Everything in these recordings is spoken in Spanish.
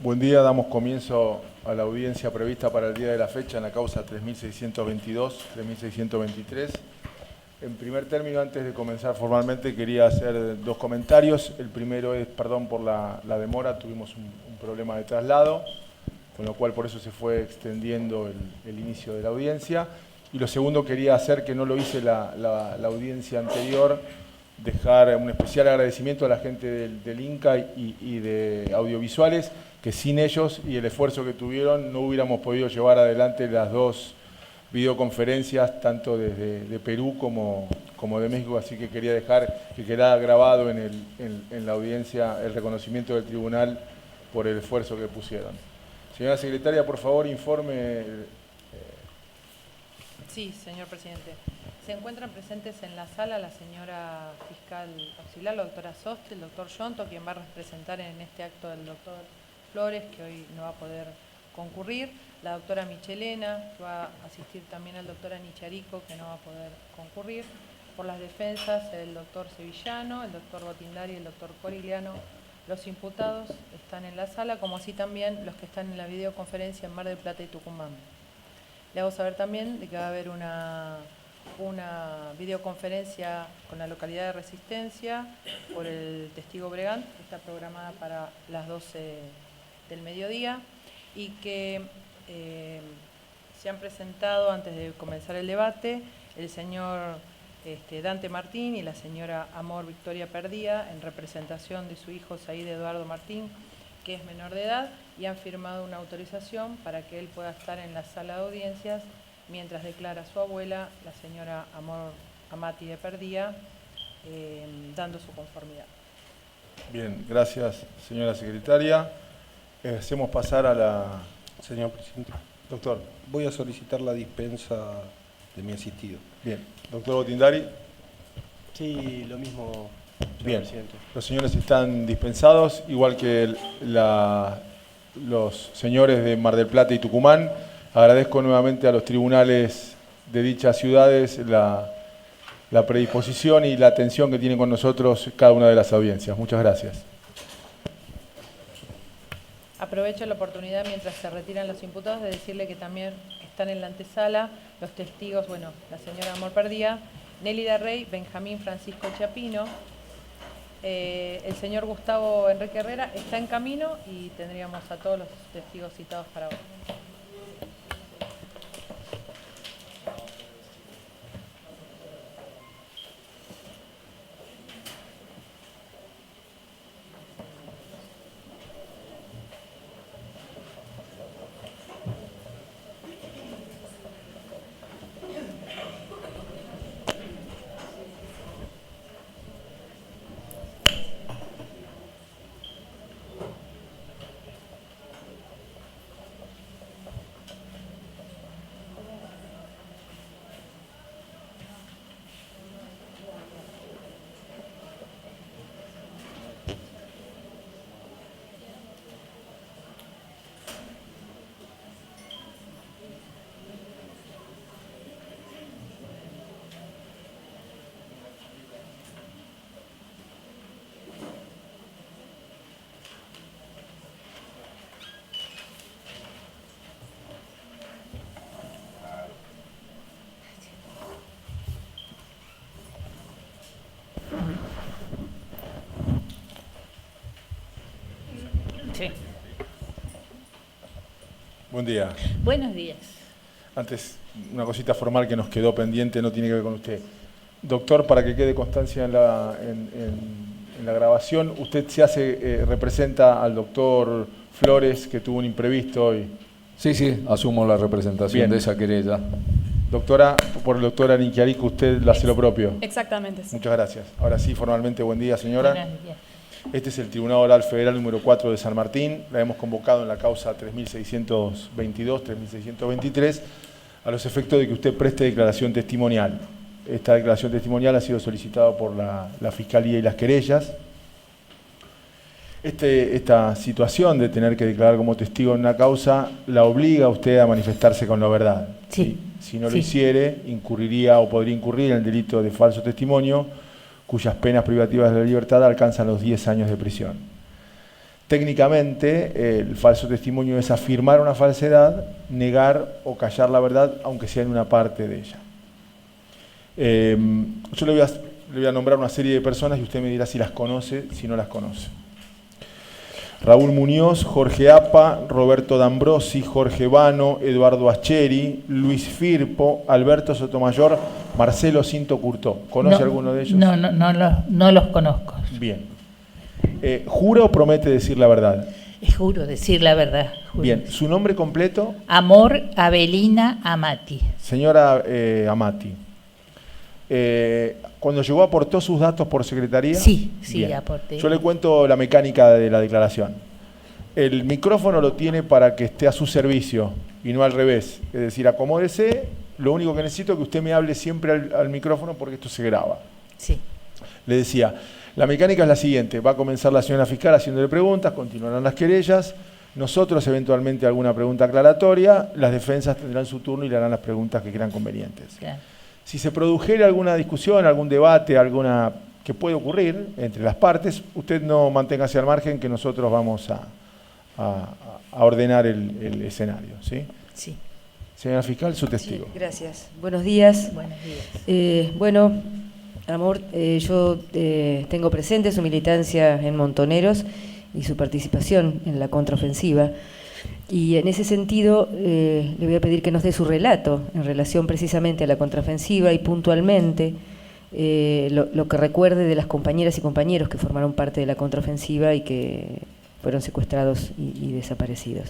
Buen día, damos comienzo a la audiencia prevista para el día de la fecha en la causa 3622-3623. En primer término, antes de comenzar formalmente, quería hacer dos comentarios. El primero es, perdón por la demora, tuvimos un problema de traslado, con lo cual por eso se fue extendiendo el inicio de la audiencia. Y lo segundo, quería hacer, que no lo hice la audiencia anterior, dejar un especial agradecimiento a la gente del INCA y de audiovisuales, que sin ellos y el esfuerzo que tuvieron no hubiéramos podido llevar adelante las dos videoconferencias, tanto desde Perú como de México, así que quería dejar que quedara grabado en la audiencia el reconocimiento del tribunal por el esfuerzo que pusieron. Señora secretaria, por favor, informe. Sí, señor presidente. Se encuentran presentes en la sala la señora fiscal auxiliar, la doctora Soste, el doctor Yonto, quien va a representar en este acto del doctor Flores, que hoy no va a poder concurrir, la doctora Michelena, que va a asistir también al doctor Anicharico, que no va a poder concurrir. Por las defensas, el doctor Sevillano, el doctor Botindari y el doctor Corigliano. Los imputados están en la sala, como así también los que están en la videoconferencia en Mar del Plata y Tucumán. Le hago saber también de que va a haber una videoconferencia con la localidad de Resistencia por el testigo Bregant, que está programada para las 12 del mediodía, y que se han presentado antes de comenzar el debate el señor Dante Martín y la señora Amor Victoria Perdía en representación de su hijo Said Eduardo Martín, que es menor de edad, y han firmado una autorización para que él pueda estar en la sala de audiencias mientras declara su abuela, la señora Amor Amati de Perdía, dando su conformidad. Bien, gracias, señora secretaria. Hacemos pasar a la... Señor presidente. Doctor. Voy a solicitar la dispensa de mi asistido. Bien. Doctor Botindari. Sí, lo mismo, señor Bien. presidente. Los señores están dispensados, igual que los señores de Mar del Plata y Tucumán. Agradezco nuevamente a los tribunales de dichas ciudades la predisposición y la atención que tienen con nosotros cada una de las audiencias. Muchas gracias. Aprovecho la oportunidad, mientras se retiran los imputados, de decirle que también están en la antesala los testigos, bueno, la señora Amor Perdía, Nélida Rey, Benjamín Francisco Chiapino, el señor Gustavo Enrique Herrera está en camino y tendríamos a todos los testigos citados para hoy. Sí. Buen día. Buenos días. Antes, una cosita formal que nos quedó pendiente, no tiene que ver con usted. Doctor, para que quede constancia en la grabación, usted representa al doctor Flores, que tuvo un imprevisto hoy. Sí, asumo la representación Bien. de esa querella. Doctora, por el doctor Anicharico, usted le hace lo propio. Exactamente. Sí. Muchas gracias. Ahora sí, formalmente, buen día, señora. Buenos días. Este es el Tribunal Oral Federal número 4 de San Martín. La hemos convocado en la causa 3622-3623 a los efectos de que usted preste declaración testimonial. Esta declaración testimonial ha sido solicitada por la Fiscalía y las querellas. Esta situación de tener que declarar como testigo en una causa la obliga a usted a manifestarse con la verdad. Sí. Si no lo Sí. hiciere, incurriría o podría incurrir en el delito de falso testimonio, cuyas penas privativas de la libertad alcanzan los 10 años de prisión. Técnicamente, el falso testimonio es afirmar una falsedad, negar o callar la verdad, aunque sea en una parte de ella. Yo le voy a nombrar una serie de personas y usted me dirá si las conoce, si no las conoce. Raúl Muñoz, Jorge Apa, Roberto D'Ambrosi, Jorge Vano, Eduardo Ascheri, Luis Firpo, Alberto Sotomayor, Marcelo Cinto Curtó. ¿Conoce alguno de ellos? No los conozco. Bien. ¿Jura o promete decir la verdad? Juro decir la verdad. Juro. Bien. ¿Su nombre completo? Amor Avelina Amati. Señora Amati, cuando llegó aportó sus datos por secretaría. Sí, Bien. aporté. Yo le cuento la mecánica de la declaración. El micrófono lo tiene para que esté a su servicio y no al revés. Es decir, acomódese, lo único que necesito es que usted me hable siempre al micrófono porque esto se graba. Sí. Le decía, la mecánica es la siguiente: va a comenzar la señora fiscal haciéndole preguntas, continuarán las querellas, nosotros eventualmente alguna pregunta aclaratoria, las defensas tendrán su turno y le harán las preguntas que crean convenientes. Claro. Si se produjera alguna discusión, algún debate, alguna que puede ocurrir entre las partes, usted no manténgase al margen, que nosotros vamos a ordenar el escenario. ¿Sí? Sí. Señora fiscal, su testigo. Sí, gracias. Buenos días. Buenos días. Bueno, Amor, yo tengo presente su militancia en Montoneros y su participación en la contraofensiva. Y en ese sentido le voy a pedir que nos dé su relato en relación precisamente a la contraofensiva y puntualmente lo que recuerde de las compañeras y compañeros que formaron parte de la contraofensiva y que fueron secuestrados y desaparecidos.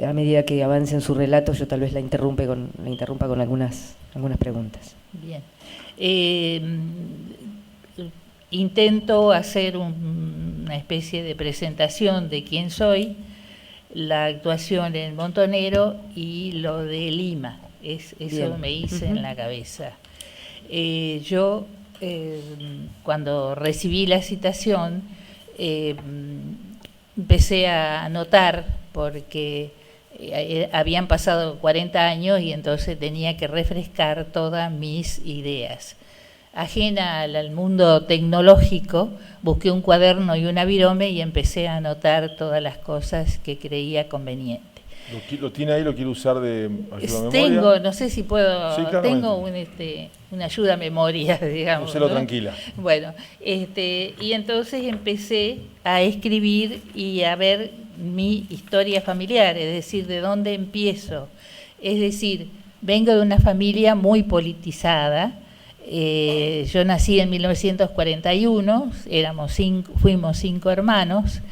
A medida que avance en su relato, yo tal vez la interrumpa con algunas preguntas. Bien. Intento hacer una especie de presentación de quién soy, la actuación en Montonero y lo de Lima. Eso Bien. me hice en la cabeza. Yo, cuando recibí la citación, empecé a anotar porque habían pasado 40 años y entonces tenía que refrescar todas mis ideas. Ajena al mundo tecnológico, busqué un cuaderno y una virome y empecé a anotar todas las cosas que creía conveniente. ¿Lo tiene ahí? ¿Lo quiere usar de ayuda a memoria? Tengo, no sé si puedo, Sí, tengo una ayuda a memoria, digamos. Úselo, ¿no? tranquila. Bueno, y entonces empecé a escribir y a ver mi historia familiar, es decir, de dónde empiezo. Es decir, vengo de una familia muy politizada. Yo nací en 1941, fuimos 5 hermanos,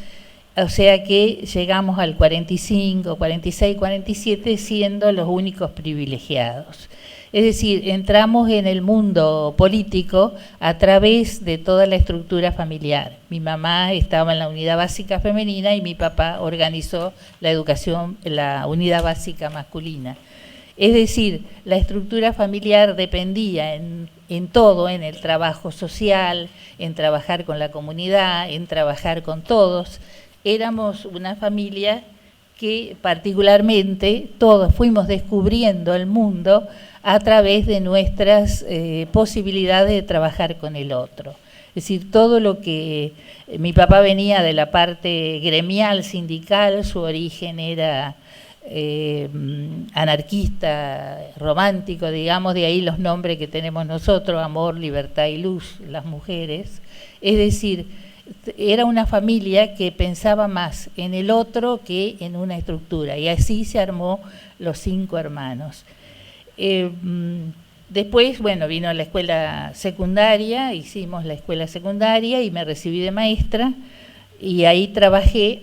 o sea que llegamos al 45, 46, 47 siendo los únicos privilegiados. Es decir, entramos en el mundo político a través de toda la estructura familiar. Mi mamá estaba en la unidad básica femenina y mi papá organizó la unidad básica masculina. Es decir, la estructura familiar dependía en todo, en el trabajo social, en trabajar con la comunidad, en trabajar con todos. Éramos una familia que particularmente todos fuimos descubriendo el mundo a través de nuestras posibilidades de trabajar con el otro. Es decir, todo lo que mi papá venía de la parte gremial, sindical, su origen era anarquista, romántico, digamos, de ahí los nombres que tenemos nosotros, amor, libertad y luz, las mujeres. Es decir, era una familia que pensaba más en el otro que en una estructura, y así se armó los 5 hermanos. Después, bueno, vino la escuela secundaria, hicimos la escuela secundaria y me recibí de maestra, y ahí trabajé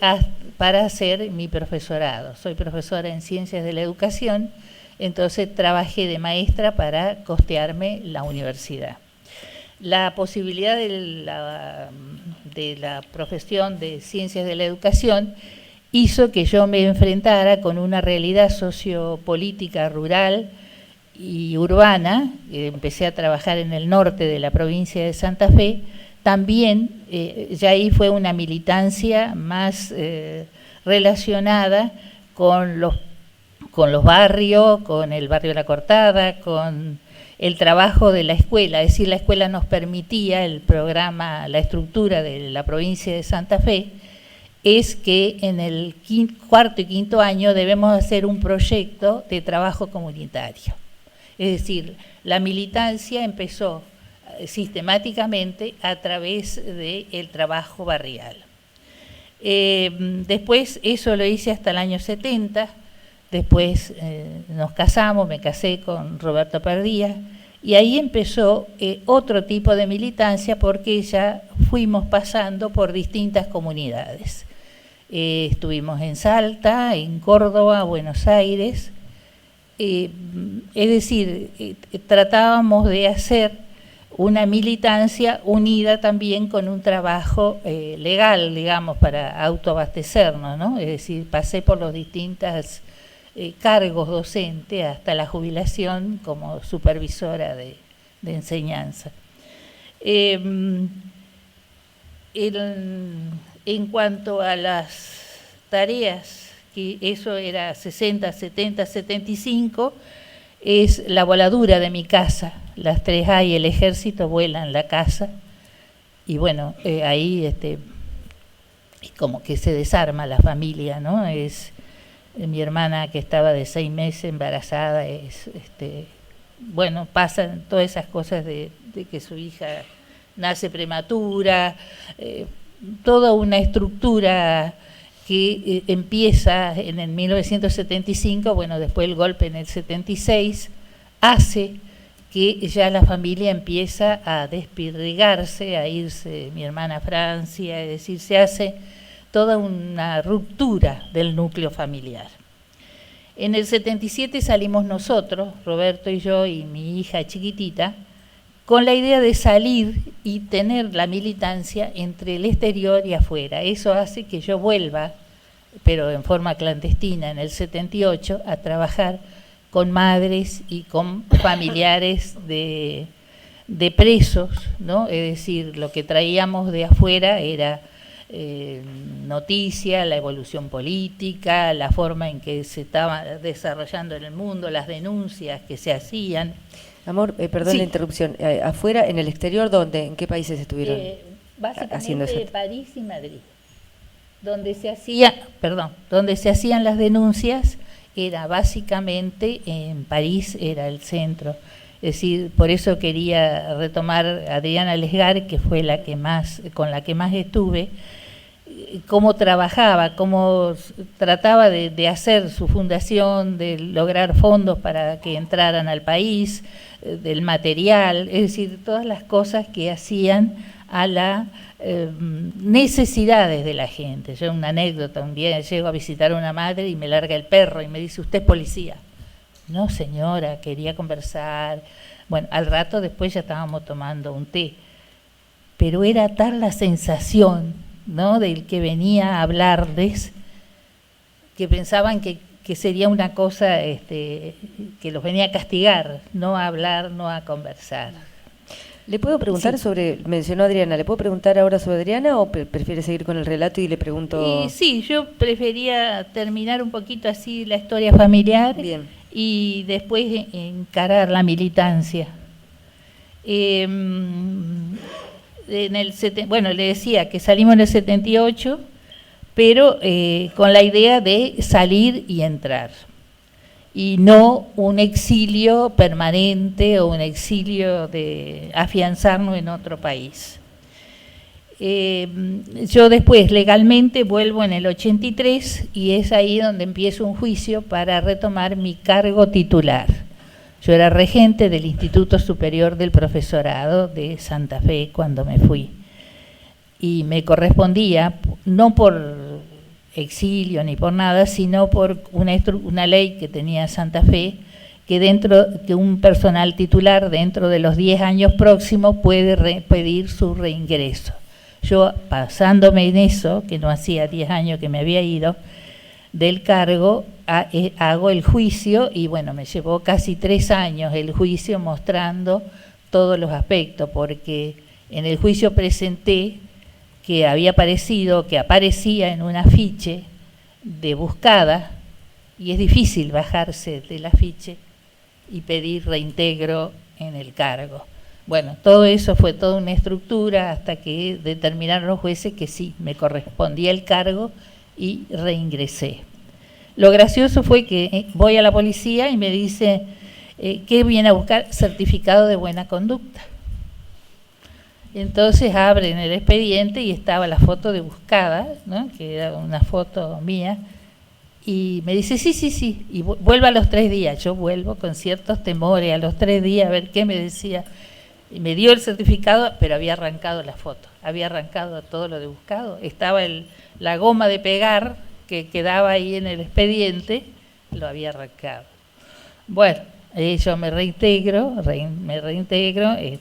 para hacer mi profesorado. Soy profesora en Ciencias de la Educación, entonces trabajé de maestra para costearme la universidad. La posibilidad de la profesión de Ciencias de la Educación hizo que yo me enfrentara con una realidad sociopolítica rural y urbana. Empecé a trabajar en el norte de la provincia de Santa Fe. También ya ahí fue una militancia más relacionada con los barrios, con el barrio La Cortada, con el trabajo de la escuela. Es decir, la escuela nos permitía el programa, la estructura de la provincia de Santa Fe, es que en el cuarto y quinto año debemos hacer un proyecto de trabajo comunitario. Es decir, la militancia empezó sistemáticamente a través del trabajo barrial. Después eso lo hice hasta el año 70, después nos casamos, me casé con Roberto Perdía, y ahí empezó otro tipo de militancia porque ya fuimos pasando por distintas comunidades. Estuvimos en Salta, en Córdoba, Buenos Aires, es decir, tratábamos de hacer una militancia unida también con un trabajo legal, digamos, para autoabastecernos, ¿no? Es decir, pasé por los distintos cargos docentes hasta la jubilación como supervisora de enseñanza. En cuanto a las tareas, que eso era 60, 70, 75, es la voladura de mi casa. Las 3A y el ejército vuelan la casa y bueno, ahí como que se desarma la familia, ¿no? Es mi hermana que estaba de 6 meses embarazada, bueno, pasan todas esas cosas de que su hija nace prematura, toda una estructura que empieza en el 1975, bueno, después el golpe en el 76, hace que ya la familia empieza a despirrigarse, a irse mi hermana a Francia, es decir, se hace toda una ruptura del núcleo familiar. En el 77 salimos nosotros, Roberto y yo y mi hija chiquitita, con la idea de salir y tener la militancia entre el exterior y afuera. Eso hace que yo vuelva, pero en forma clandestina, en el 78, a trabajar con madres y con familiares de presos, ¿no? Es decir, lo que traíamos de afuera era noticia, la evolución política, la forma en que se estaba desarrollando en el mundo, las denuncias que se hacían. Amor, perdón la interrupción. ¿Afuera, en el exterior, dónde? ¿En qué países estuvieron haciendo eso? Básicamente París y Madrid. Donde se hacían las denuncias era básicamente en París, era el centro. Es decir, por eso quería retomar a Adriana Lesgar, que fue con la que más estuve, cómo trabajaba, cómo trataba de hacer su fundación, de lograr fondos para que entraran al país, del material, es decir, todas las cosas que hacían a las necesidades de la gente. Yo una anécdota, un día llego a visitar a una madre y me larga el perro y me dice, ¿usted es policía? No, señora, quería conversar. Bueno, al rato después ya estábamos tomando un té. Pero era tal la sensación, ¿no?, del que venía a hablarles, que pensaban que sería una cosa que los venía a castigar, no a hablar, no a conversar. ¿Le puedo preguntar mencionó Adriana, ¿le puedo preguntar ahora sobre Adriana o prefiere seguir con el relato y le pregunto? Sí, yo prefería terminar un poquito así la historia familiar. Bien. Y después encarar la militancia. Bueno, le decía que salimos en el 78, pero con la idea de salir y entrar, y no un exilio permanente o un exilio de afianzarnos en otro país. Yo después legalmente vuelvo en el 83 y es ahí donde empiezo un juicio para retomar mi cargo titular. Yo era regente del Instituto Superior del Profesorado de Santa Fe cuando me fui y me correspondía, no por exilio ni por nada, sino por una ley que tenía Santa Fe, que un personal titular dentro de los 10 años próximos puede pedir su reingreso. Yo, pasándome en eso, que no hacía 10 años que me había ido del cargo, hago el juicio y bueno, me llevó casi 3 años el juicio mostrando todos los aspectos, porque en el juicio presenté que aparecía en un afiche de buscada, y es difícil bajarse del afiche y pedir reintegro en el cargo. Bueno, todo eso fue toda una estructura hasta que determinaron los jueces que sí, me correspondía el cargo y reingresé. Lo gracioso fue que voy a la policía y me dice, ¿qué viene a buscar? Certificado de buena conducta. Entonces abren el expediente y estaba la foto de buscada, ¿no? Que era una foto mía, y me dice, sí, y vuelvo a los 3 días. Yo vuelvo con ciertos temores a los 3 días a ver qué me decía. Y me dio el certificado, pero había arrancado la foto, había arrancado todo lo de buscado. Estaba la goma de pegar que quedaba ahí en el expediente, lo había arrancado. Bueno, yo me reintegro,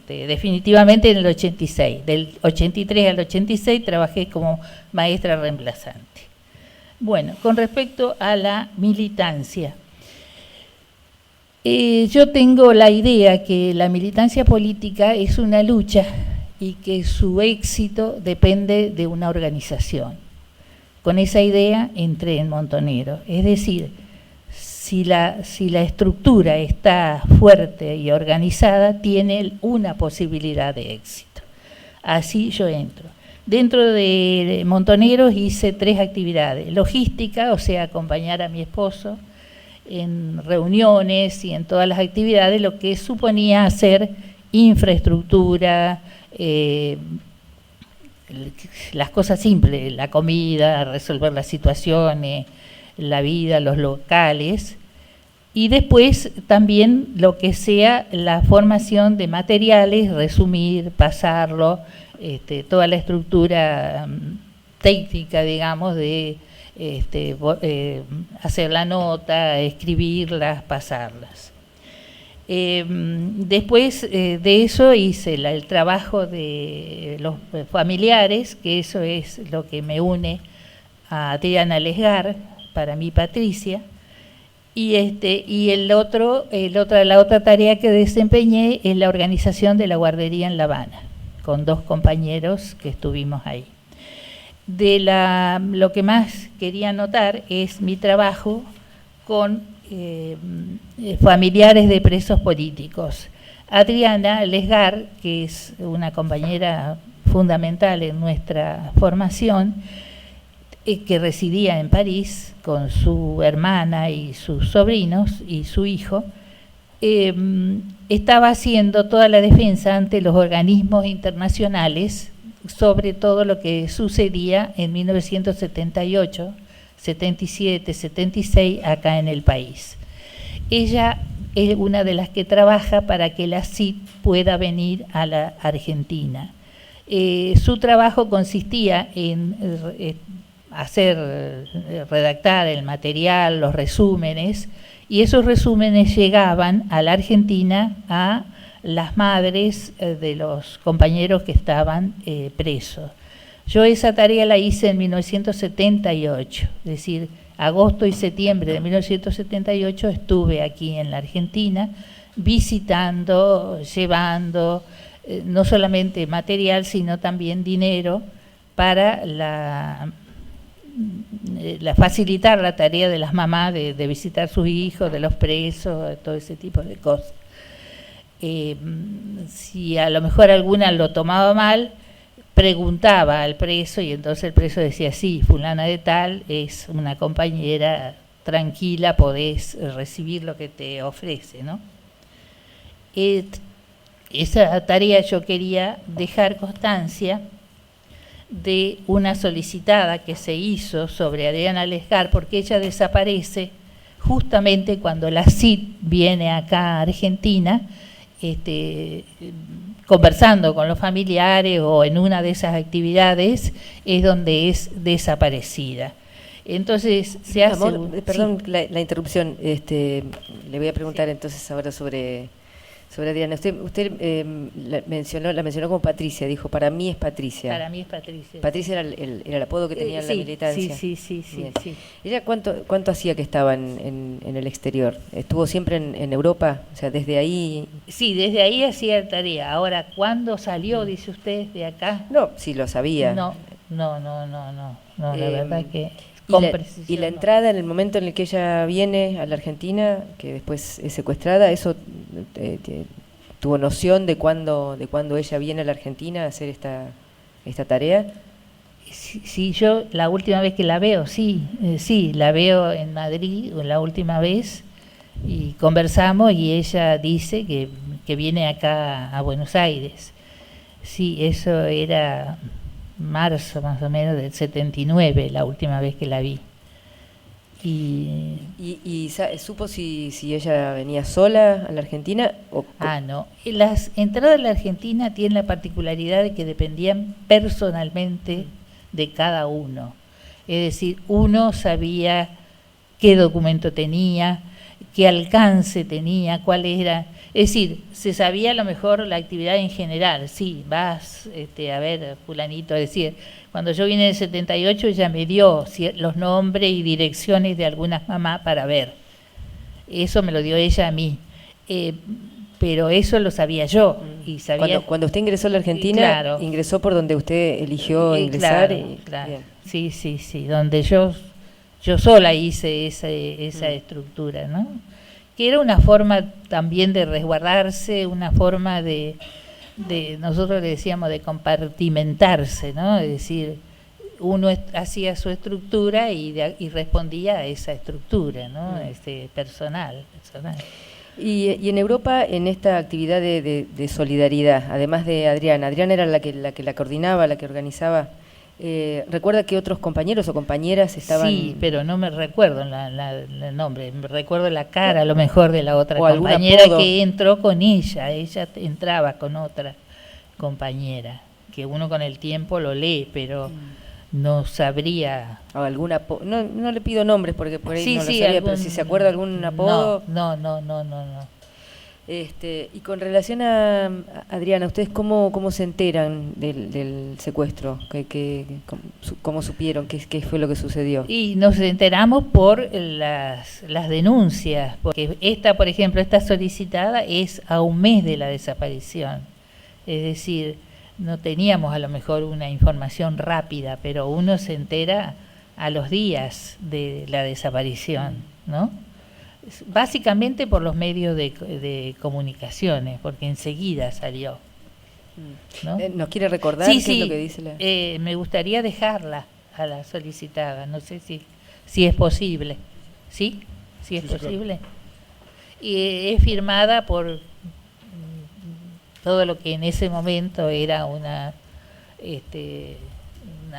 definitivamente en el 86. Del 83 al 86 trabajé como maestra reemplazante. Bueno, con respecto a la militancia, yo tengo la idea que la militancia política es una lucha y que su éxito depende de una organización. Con esa idea entré en Montoneros. Es decir, si la estructura está fuerte y organizada, tiene una posibilidad de éxito. Así yo entro. Dentro de Montoneros hice 3 actividades. Logística, o sea, acompañar a mi esposo en reuniones y en todas las actividades, lo que suponía hacer infraestructura, las cosas simples, la comida, resolver las situaciones, la vida, los locales, y después también lo que sea la formación de materiales, resumir, pasarlo, toda la estructura técnica, digamos, de hacer la nota, escribirlas, pasarlas. Después de eso hice el trabajo de los familiares, que eso es lo que me une a Adriana Lesgar, para mí Patricia, y la otra tarea que desempeñé es la organización de la guardería en La Habana, con 2 compañeros que estuvimos ahí. Lo que más quería notar es mi trabajo con familiares de presos políticos. Adriana Lesgar, que es una compañera fundamental en nuestra formación, que residía en París con su hermana y sus sobrinos y su hijo, estaba haciendo toda la defensa ante los organismos internacionales sobre todo lo que sucedía en 1978, 77, 76 acá en el país. Ella es una de las que trabaja para que la CID pueda venir a la Argentina. Su trabajo consistía en redactar el material, los resúmenes, y esos resúmenes llegaban a la Argentina a las madres de los compañeros que estaban presos. Yo esa tarea la hice en 1978, es decir, agosto y septiembre de 1978 estuve aquí en la Argentina visitando, llevando no solamente material, sino también dinero para facilitar la tarea de las mamás de visitar sus hijos, de los presos, todo ese tipo de cosas. Si a lo mejor alguna lo tomaba mal, preguntaba al preso y entonces el preso decía, sí, fulana de tal es una compañera tranquila, podés recibir lo que te ofrece, ¿no? Esa tarea yo quería dejar constancia de una solicitada que se hizo sobre Adriana Lesgar, porque ella desaparece justamente cuando la CID viene acá a Argentina, conversando con los familiares o en una de esas actividades es donde es desaparecida. Entonces se hace... Perdón la interrupción, le voy a preguntar entonces ahora sobre Adriana. Usted la mencionó como Patricia, dijo, para mí es Patricia. Para mí es Patricia. Patricia era el apodo que tenía en la militancia. Sí. ¿Ella cuánto hacía que estaba en el exterior? ¿Estuvo siempre en Europa? O sea, desde ahí... Sí, desde ahí hacía tarea. Ahora, ¿cuándo salió, dice usted, de acá? No, sí lo sabía. No, la verdad que... Y la entrada en el momento en el que ella viene a la Argentina, que después es secuestrada, eso tuvo noción de cuándo ella viene a la Argentina a hacer esta tarea? Sí, yo la última vez que la veo, sí, la veo en Madrid la última vez y conversamos y ella dice que viene acá a Buenos Aires. Sí, eso era marzo más o menos del 79, la última vez que la vi. ¿Y supo si ella venía sola a la Argentina? No. Las entradas a la Argentina tienen la particularidad de que dependían personalmente de cada uno. Es decir, uno sabía qué documento tenía, qué alcance tenía, cuál era. Es decir, se sabía a lo mejor la actividad en general. Sí, vas a ver, fulanito, es decir, cuando yo vine en el 78 ella me dio los nombres y direcciones de algunas mamás para ver. Eso me lo dio ella a mí. Pero eso lo sabía yo. Y sabía cuando usted ingresó a la Argentina, claro, ingresó por donde usted eligió ingresar. Claro. Sí, donde yo sola hice esa estructura, ¿no? Que era una forma también de resguardarse, una forma de nosotros le decíamos de compartimentarse, ¿no? Es decir, uno hacía su estructura y respondía a esa estructura, ¿no? Personal. Y en Europa, en esta actividad de solidaridad, además de Adriana era la que la coordinaba, la que organizaba. ¿Recuerda que otros compañeros o compañeras estaban? Sí, pero no me recuerdo el nombre, me recuerdo la cara a lo mejor de la otra o compañera que entró con ella entraba con otra compañera, que uno con el tiempo lo lee, pero no sabría. ¿O alguna no le pido nombres porque por ahí sí, no lo sabía, pero si se acuerda algún apodo. No. Y con relación a Adriana, ¿ustedes cómo se enteran del secuestro? ¿Cómo supieron? ¿Qué fue lo que sucedió? Y nos enteramos por las denuncias, porque por ejemplo, esta solicitada es a un mes de la desaparición. Es decir, no teníamos a lo mejor una información rápida, pero uno se entera a los días de la desaparición, ¿no? Básicamente por los medios de comunicaciones, porque enseguida salió, ¿no? ¿Nos quiere recordar qué es lo que dice la...? Me gustaría dejarla a la solicitada, no sé si es posible. ¿Sí? ¿Sí es posible? Y es firmada por todo lo que en ese momento era una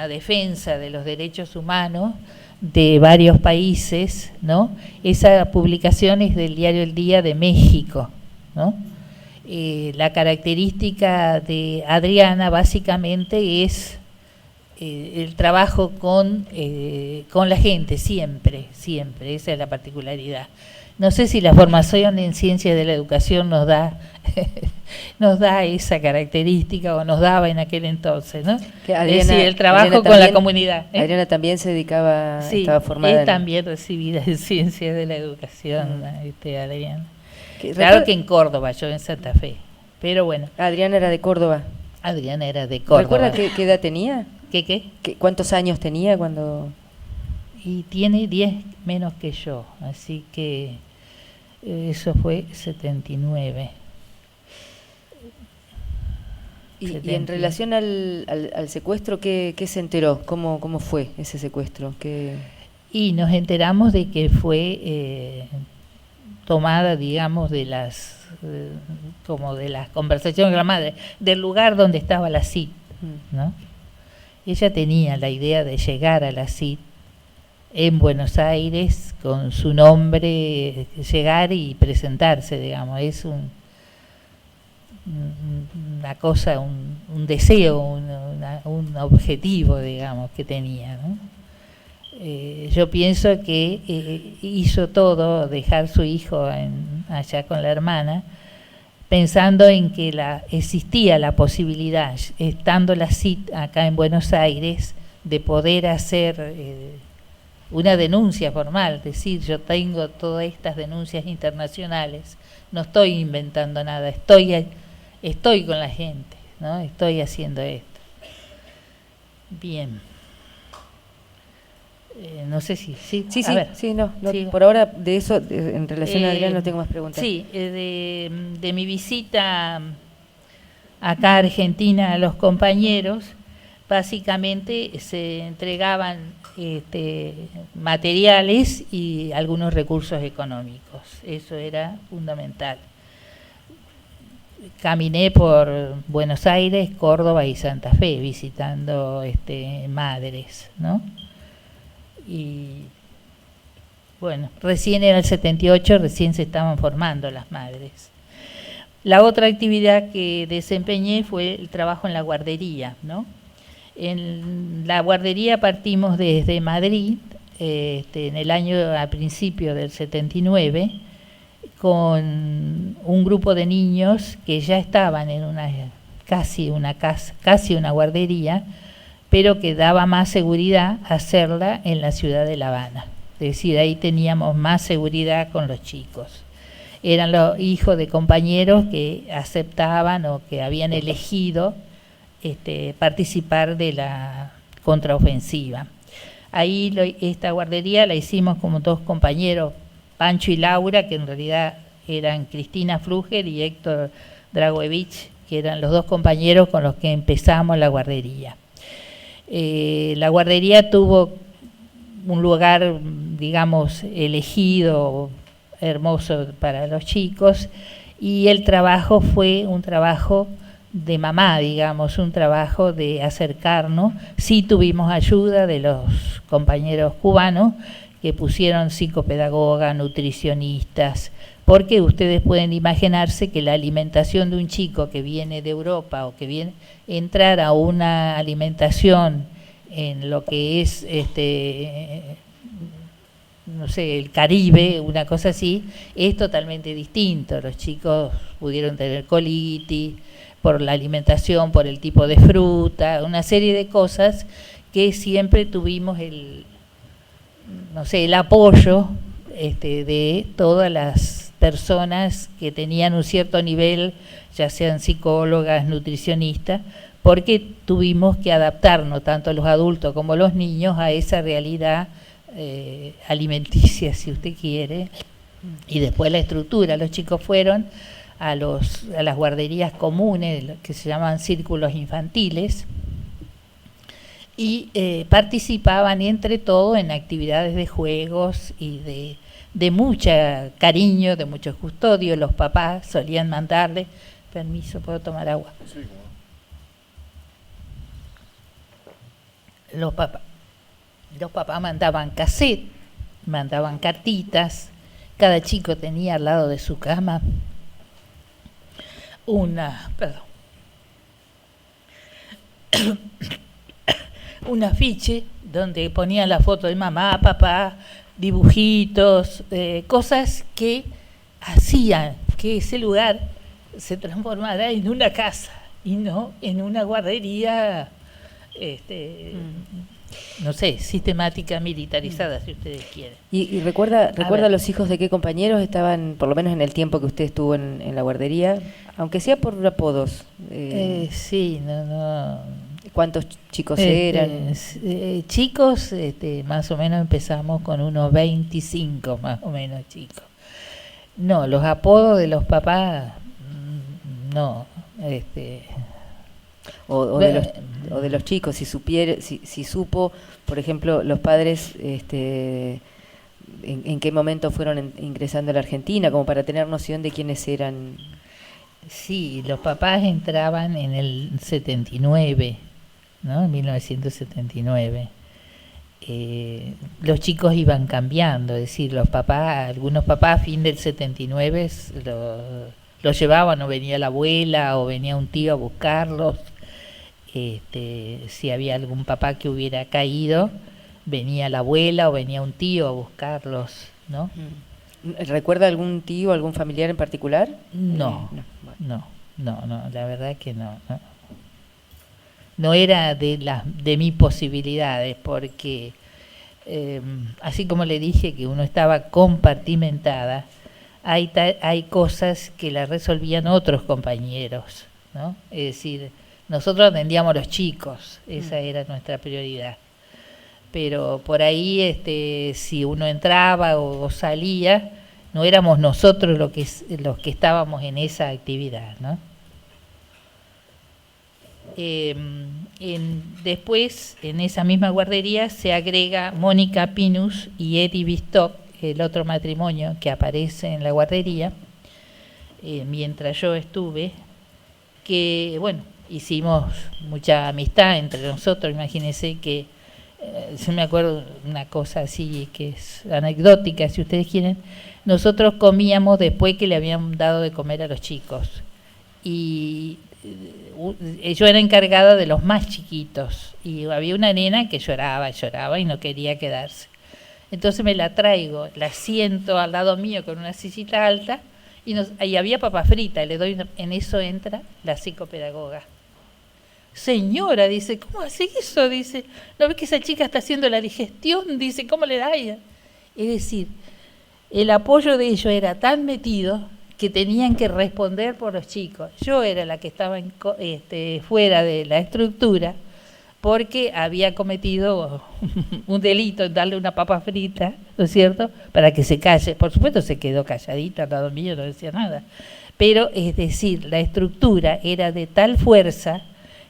defensa de los derechos humanos de varios países, ¿no? Esa publicación es del diario El Día de México, ¿no? La característica de Adriana básicamente es el trabajo con la gente, siempre, esa es la particularidad. No sé si la formación en ciencias de la educación nos da esa característica o nos daba en aquel entonces, ¿no? Adriana, es decir, el trabajo con la comunidad. Adriana también se dedicaba, sí, estaba formada. Es también recibida en ciencias de la educación, Adriana. Claro que en Córdoba, yo en Santa Fe, pero bueno. Adriana era de Córdoba. Adriana era de Córdoba. ¿Recuerda qué edad tenía? ¿Qué? ¿Cuántos años tenía cuando...? Y tiene 10 menos que yo, así que eso fue 79. Y en relación al secuestro, ¿qué se enteró? ¿Cómo fue ese secuestro? Y nos enteramos de que fue tomada, digamos, de las conversaciones con la madre, del lugar donde estaba la CIT, ¿no? Ella tenía la idea de llegar a la CIT en Buenos Aires con su nombre, llegar y presentarse, digamos, es una cosa, un deseo, un objetivo, digamos, que tenía, ¿no? Yo pienso que hizo todo, dejar su hijo allá con la hermana, pensando en que existía la posibilidad, estando la CIT acá en Buenos Aires, de poder hacer una denuncia formal, decir, yo tengo todas estas denuncias internacionales, no estoy inventando nada, estoy con la gente, ¿no? Estoy haciendo esto. Bien. No sé si... Sí, Sí, a sí, ver. sí, no, Sí. por ahora de eso, en relación a Adrián, no tengo más preguntas. Sí, de mi visita acá a Argentina a los compañeros, básicamente se entregaban materiales y algunos recursos económicos. Eso era fundamental. Caminé por Buenos Aires, Córdoba y Santa Fe visitando madres, ¿no? Y bueno, recién era el 78, recién se estaban formando las madres. La otra actividad que desempeñé fue el trabajo en la guardería, ¿no? En la guardería partimos desde Madrid, en el año a principio del 79, con un grupo de niños que ya estaban en casi una guardería, pero que daba más seguridad hacerla en la ciudad de La Habana. Es decir, ahí teníamos más seguridad con los chicos. Eran los hijos de compañeros que aceptaban o que habían elegido participar de la contraofensiva. Ahí esta guardería la hicimos como dos compañeros, Pancho y Laura, que en realidad eran Cristina Fruger y Héctor Dragoevich, que eran los dos compañeros con los que empezamos la guardería. La guardería tuvo un lugar, digamos, elegido, hermoso para los chicos, y el trabajo fue un trabajo de mamá, digamos, un trabajo de acercarnos. Sí tuvimos ayuda de los compañeros cubanos que pusieron psicopedagogas, nutricionistas, porque ustedes pueden imaginarse que la alimentación de un chico que viene de Europa o que viene entrar a una alimentación en lo que es no sé, el Caribe, una cosa así, es totalmente distinto. Los chicos pudieron tener colitis por la alimentación, por el tipo de fruta, una serie de cosas que siempre tuvimos el apoyo de todas las personas que tenían un cierto nivel, ya sean psicólogas, nutricionistas, porque tuvimos que adaptarnos, tanto los adultos como los niños, a esa realidad alimenticia, si usted quiere, y después la estructura. Los chicos fueron a las guarderías comunes, que se llaman círculos infantiles, y participaban entre todos en actividades de juegos y de mucho cariño, de mucho custodio. Los papás solían mandarle, permiso, ¿puedo tomar agua? Sí, Los papás mandaban cassette, mandaban cartitas, cada chico tenía al lado de su cama un afiche donde ponían la foto de mamá, papá, dibujitos, cosas que hacían que ese lugar se transformara en una casa y no en una guardería no sé, sistemática, militarizada, si ustedes quieren. ¿Y recuerda los hijos de qué compañeros estaban, por lo menos en el tiempo que usted estuvo en la guardería, aunque sea por apodos? Sí, no. ¿Cuántos chicos eran? Chicos, más o menos empezamos con unos 25, más o menos, chicos. No, los apodos de los papás, no, O de los chicos, si supo, por ejemplo, los padres en qué momento fueron ingresando a la Argentina, como para tener noción de quiénes eran. Sí, los papás entraban en el 79, ¿no? En 1979. Los chicos iban cambiando, es decir, algunos papás a fin del 79 los llevaban, o venía la abuela o venía un tío a buscarlos. Si había algún papá que hubiera caído, venía la abuela o venía un tío a buscarlos, ¿no? ¿Recuerda algún tío, algún familiar en particular? No, la verdad que no. No era de mis posibilidades, porque así como le dije que uno estaba compartimentada, hay cosas que las resolvían otros compañeros, ¿no? Es decir, nosotros atendíamos a los chicos, esa era nuestra prioridad. pero por ahí si uno entraba o salía, no éramos nosotros los que estábamos en esa actividad, ¿no? Después, en esa misma guardería, se agrega Mónica Pinus y Eddie Bistock, el otro matrimonio que aparece en la guardería, mientras yo estuve, que, bueno, hicimos mucha amistad entre nosotros. Imagínense que, yo me acuerdo una cosa así que es anecdótica, si ustedes quieren. Nosotros comíamos después que le habían dado de comer a los chicos, y yo era encargada de los más chiquitos, y había una nena que lloraba y no quería quedarse. Entonces me la traigo, la siento al lado mío con una sillita alta, y había papa frita, en eso entra la psicopedagoga. Señora, dice, ¿cómo hace eso? Dice, ¿no ves que esa chica está haciendo la digestión? Dice, ¿cómo le da ella? Es decir, el apoyo de ellos era tan metido que tenían que responder por los chicos. Yo era la que estaba fuera de la estructura, porque había cometido un delito en darle una papa frita, ¿no es cierto?, para que se calle. Por supuesto se quedó calladita al lado mío, no decía nada. Pero, es decir, la estructura era de tal fuerza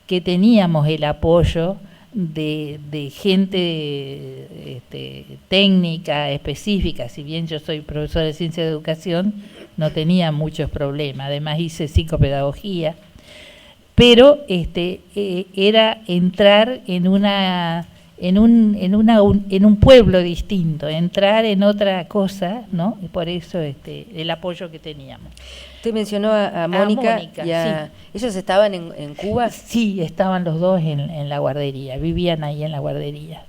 que teníamos el apoyo de gente técnica, específica. Si bien yo soy profesora de ciencia de educación, no tenía muchos problemas. Además hice psicopedagogía. Pero era entrar en un pueblo distinto, entrar en otra cosa, ¿no? Y por eso el apoyo que teníamos. Usted mencionó a Mónica, Mónica, y sí. ¿Ellos estaban en Cuba? Sí, estaban los dos en la guardería, vivían ahí en la guardería.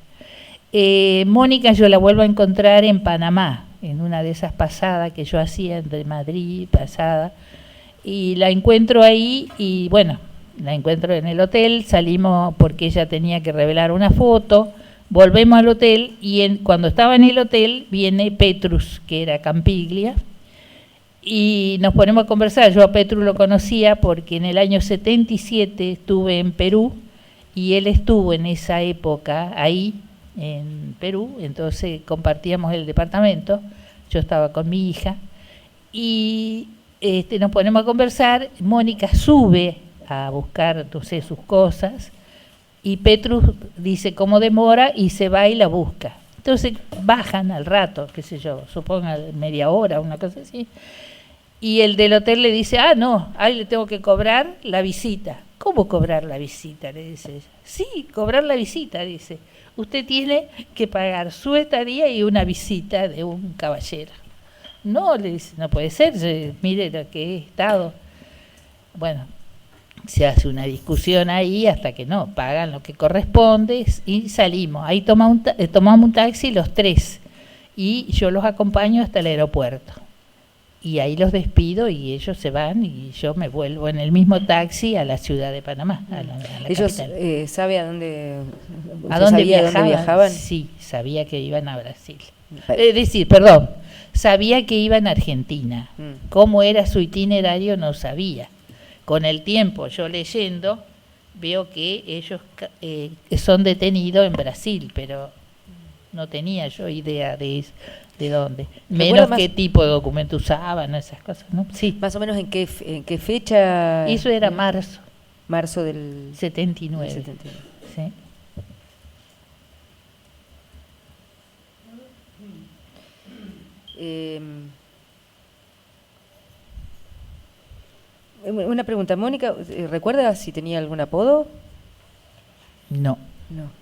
Mónica yo la vuelvo a encontrar en Panamá, en una de esas pasadas que yo hacía entre Madrid, pasada, y la encuentro ahí y bueno, la encuentro en el hotel, salimos porque ella tenía que revelar una foto, volvemos al hotel y cuando estaba en el hotel viene Petrus, que era Campiglia, y nos ponemos a conversar. Yo a Petrus lo conocía porque en el año 77 estuve en Perú y él estuvo en esa época ahí en Perú, entonces compartíamos el departamento, yo estaba con mi hija y nos ponemos a conversar. Mónica sube a buscar, no sé, sus cosas, y Petrus dice cómo demora y se va y la busca. Entonces bajan al rato, qué sé yo, suponga media hora, una cosa así, y el del hotel le dice, no, ahí le tengo que cobrar la visita. ¿Cómo cobrar la visita?, le dice ella. Sí, cobrar la visita, dice. Usted tiene que pagar su estadía y una visita de un caballero. No, le dice, no puede ser, mire lo que he estado. Bueno, se hace una discusión ahí hasta que no, pagan lo que corresponde y salimos. Ahí tomamos un taxi los tres y yo los acompaño hasta el aeropuerto. Y ahí los despido y ellos se van y yo me vuelvo en el mismo taxi a la ciudad de Panamá, a la ¿Ellos capital. sabe a dónde viajaban? Sí, sabía que iban a Brasil. Es decir, perdón, sabía que iban a Argentina. Cómo era su itinerario no sabía. Con el tiempo, yo leyendo, veo que ellos son detenidos en Brasil, pero no tenía yo idea de dónde. Menos qué tipo de documento usaban, esas cosas, ¿no? Sí. Más o menos en qué fecha. Eso era marzo. Marzo del 79. Del 79. Sí. Una pregunta, Mónica, ¿recuerda si tenía algún apodo? No. No.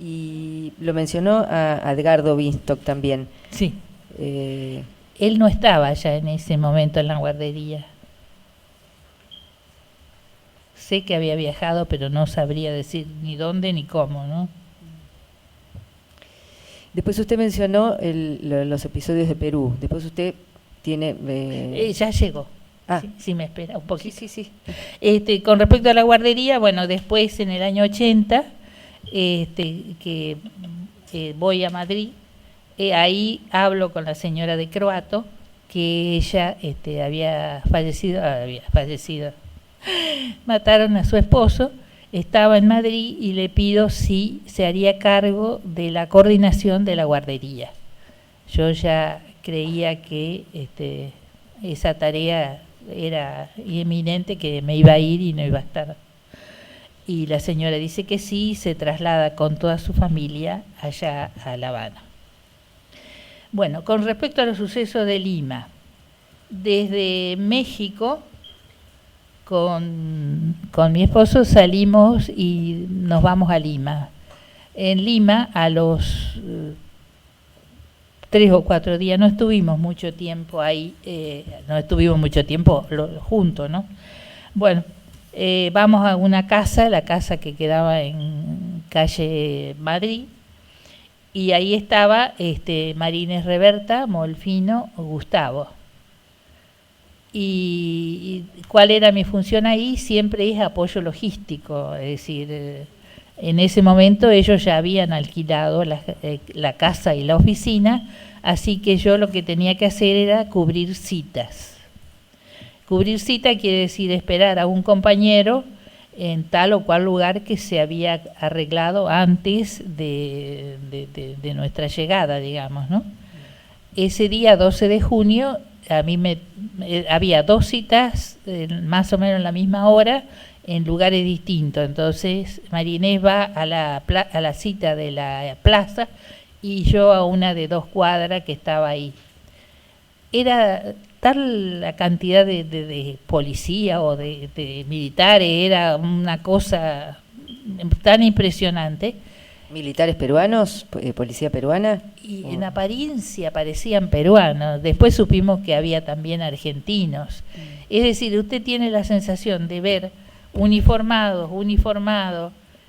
Y lo mencionó a Edgardo Bistock también. Sí. Él no estaba ya en ese momento en la guardería. Sé que había viajado, pero no sabría decir ni dónde ni cómo, ¿no? Después usted mencionó los episodios de Perú. Después usted tiene... ya llegó. Sí, me espera un poquito. Sí. Con respecto a la guardería, bueno, después en el año 80, que voy a Madrid, ahí hablo con la señora de Croato, que ella había fallecido, mataron a su esposo, estaba en Madrid y le pido si se haría cargo de la coordinación de la guardería. Yo ya creía que esa tarea era inminente, que me iba a ir y no iba a estar. Y la señora dice que sí, se traslada con toda su familia allá a La Habana. Bueno, con respecto a los sucesos de Lima, desde México con mi esposo salimos y nos vamos a Lima. En Lima a los 3 o 4 días, no estuvimos mucho tiempo ahí, no estuvimos mucho tiempo juntos, ¿no? Bueno, vamos a una casa, la casa que quedaba en calle Madrid, y ahí estaba María Inés Reberta, Molfino, Gustavo. Y cuál era mi función ahí, siempre es apoyo logístico, es decir, en ese momento ellos ya habían alquilado la casa y la oficina, así que yo lo que tenía que hacer era cubrir citas. Cubrir cita quiere decir esperar a un compañero en tal o cual lugar que se había arreglado antes de nuestra llegada, digamos, ¿no? Ese día 12 de junio a mí había 2 citas más o menos en la misma hora en lugares distintos. Entonces María Inés va a la cita de la plaza y yo a una de 2 cuadras que estaba ahí. Era tal la cantidad de policía o de militares, era una cosa tan impresionante. ¿Militares peruanos? ¿Policía peruana? Y en apariencia parecían peruanos, después supimos que había también argentinos. Es decir, usted tiene la sensación de ver uniformados,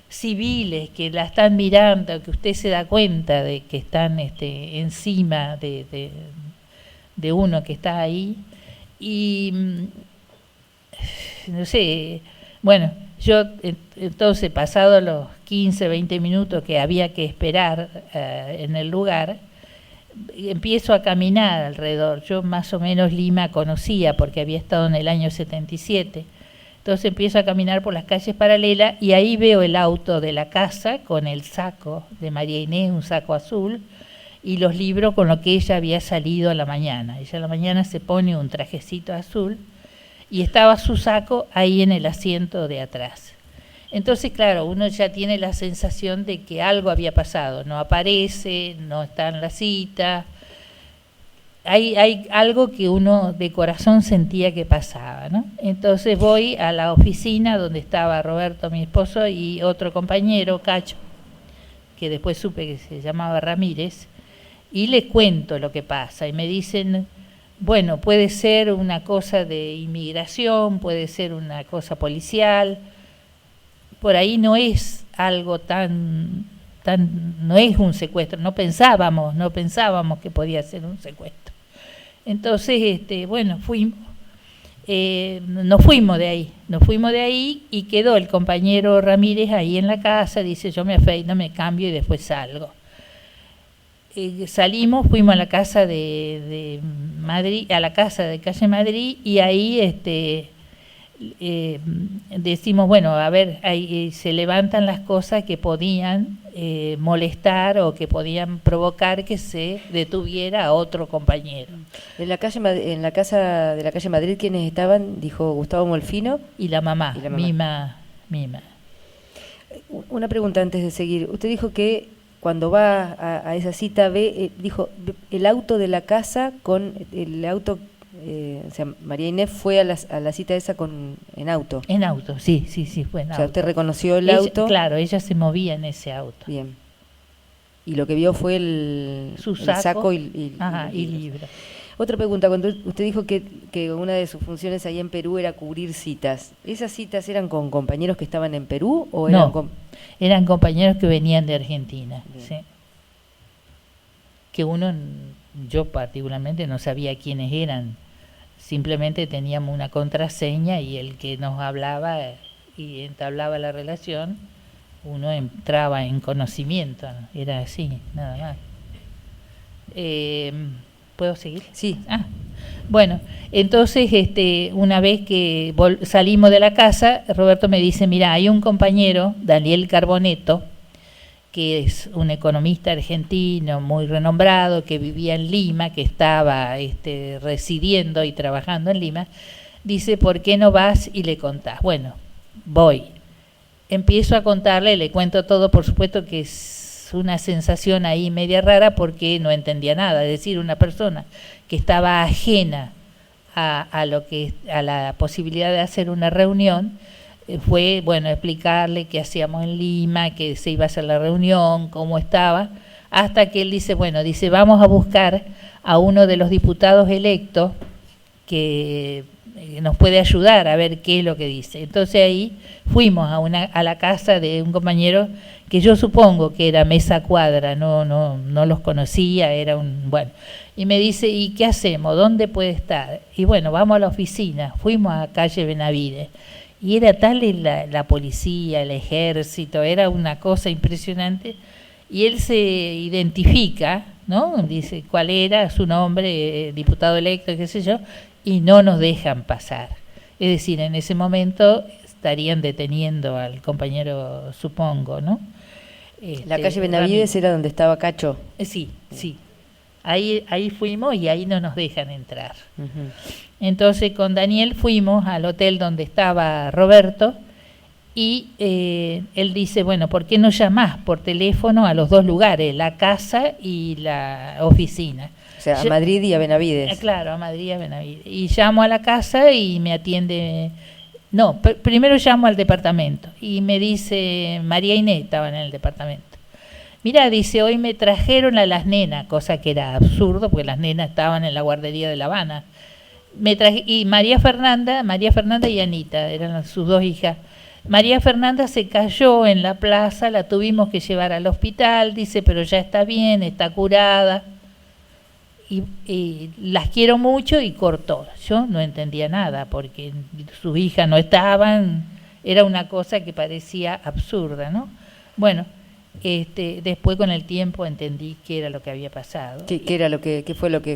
civiles que la están mirando, que usted se da cuenta de que están encima de uno que está ahí. Y no sé, bueno, yo entonces, pasados los 15, 20 minutos que había que esperar en el lugar, empiezo a caminar alrededor. Yo más o menos Lima conocía porque había estado en el año 77. Entonces empiezo a caminar por las calles paralelas y ahí veo el auto de la casa con el saco de María Inés, un saco azul, y los libros con los que ella había salido a la mañana. Ella a la mañana se pone un trajecito azul y estaba su saco ahí en el asiento de atrás. Entonces, claro, uno ya tiene la sensación de que algo había pasado. No aparece, no está en la cita. Hay algo que uno de corazón sentía que pasaba, ¿no? Entonces voy a la oficina donde estaba Roberto, mi esposo, y otro compañero, Cacho, que después supe que se llamaba Ramírez, y le cuento lo que pasa. Y me dicen, bueno, puede ser una cosa de inmigración, puede ser una cosa policial, por ahí no es algo tan no es un secuestro, no pensábamos que podía ser un secuestro. Entonces, bueno, nos fuimos de ahí y quedó el compañero Ramírez ahí en la casa, dice, yo me afeito, me cambio y después salgo. Salimos, fuimos a la casa de Madrid, a la casa de calle Madrid, y ahí decimos, bueno, a ver, ahí se levantan las cosas que podían molestar o que podían provocar que se detuviera a otro compañero. En la casa de la calle Madrid, ¿quiénes estaban? Dijo Gustavo Molfino. Y la mamá. Mima. Una pregunta antes de seguir. Usted dijo que cuando va a esa cita dijo el auto de la casa con el auto, o sea, María Inés fue a la cita esa en auto. En auto, sí, fue en auto. O sea, usted reconoció el auto. Claro, ella se movía en ese auto. Bien. Y lo que vio fue su saco y libro. Otra pregunta, cuando usted dijo que una de sus funciones ahí en Perú era cubrir citas, ¿esas citas eran con compañeros que estaban en Perú o eran eran compañeros que venían de Argentina? Sí. Que yo particularmente no sabía quiénes eran, simplemente teníamos una contraseña y el que nos hablaba y entablaba la relación, uno entraba en conocimiento, era así, nada más. ¿Puedo seguir? Sí. Bueno, entonces una vez que salimos de la casa, Roberto me dice, mira, hay un compañero, Daniel Carboneto, que es un economista argentino muy renombrado, que vivía en Lima, que estaba residiendo y trabajando en Lima, dice, ¿por qué no vas y le contás? Bueno, voy. Empiezo a contarle, le cuento todo, por supuesto que es una sensación ahí media rara porque no entendía nada, es decir, una persona que estaba ajena a la posibilidad de hacer una reunión, fue, bueno, explicarle qué hacíamos en Lima, que se iba a hacer la reunión, cómo estaba, hasta que él dice, bueno, dice, vamos a buscar a uno de los diputados electos que nos puede ayudar a ver qué es lo que dice. Entonces ahí fuimos a la casa de un compañero que yo supongo que era Mesa Cuadra, no los conocía, era bueno. Y me dice, ¿y qué hacemos? ¿Dónde puede estar? Y bueno, vamos a la oficina, fuimos a calle Benavides. Y era tal la policía, el ejército, era una cosa impresionante. Y él se identifica, ¿no? Dice cuál era su nombre, diputado electo, qué sé yo, y no nos dejan pasar. Es decir, en ese momento estarían deteniendo al compañero, supongo, ¿no? La calle Benavides era donde estaba Cacho. Sí. Ahí fuimos y ahí no nos dejan entrar. Uh-huh. Entonces con Daniel fuimos al hotel donde estaba Roberto y él dice, bueno, ¿por qué no llamás por teléfono a los dos lugares, la casa y la oficina? O sea, a Madrid y a Benavides. Claro, a Madrid y a Benavides. Y llamo a la casa y me atiende... No, primero llamo al departamento y me dice, María Inés estaba en el departamento. Mira, dice, hoy me trajeron a las nenas, cosa que era absurdo porque las nenas estaban en la guardería de La Habana. Y María Fernanda y Anita, eran sus dos hijas. María Fernanda se cayó en la plaza, la tuvimos que llevar al hospital, dice, pero ya está bien, está curada. Y las quiero mucho y cortó. Yo no entendía nada porque sus hijas no estaban, era una cosa que parecía absurda, ¿no? Bueno, después con el tiempo entendí qué era lo que había pasado.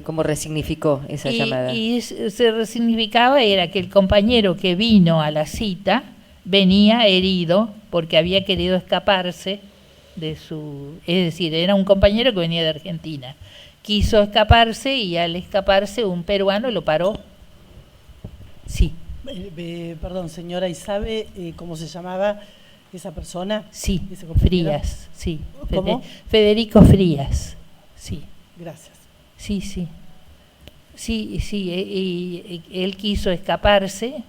¿Cómo resignificó esa llamada? Y se resignificaba era que el compañero que vino a la cita venía herido porque había querido escaparse es decir, era un compañero que venía de Argentina. Quiso escaparse y al escaparse un peruano lo paró. Sí. Perdón, señora, ¿y sabe cómo se llamaba esa persona? Sí, ese compañero? Frías, sí. ¿Cómo? Federico Frías, sí. Gracias. Sí. Sí, y él quiso escaparse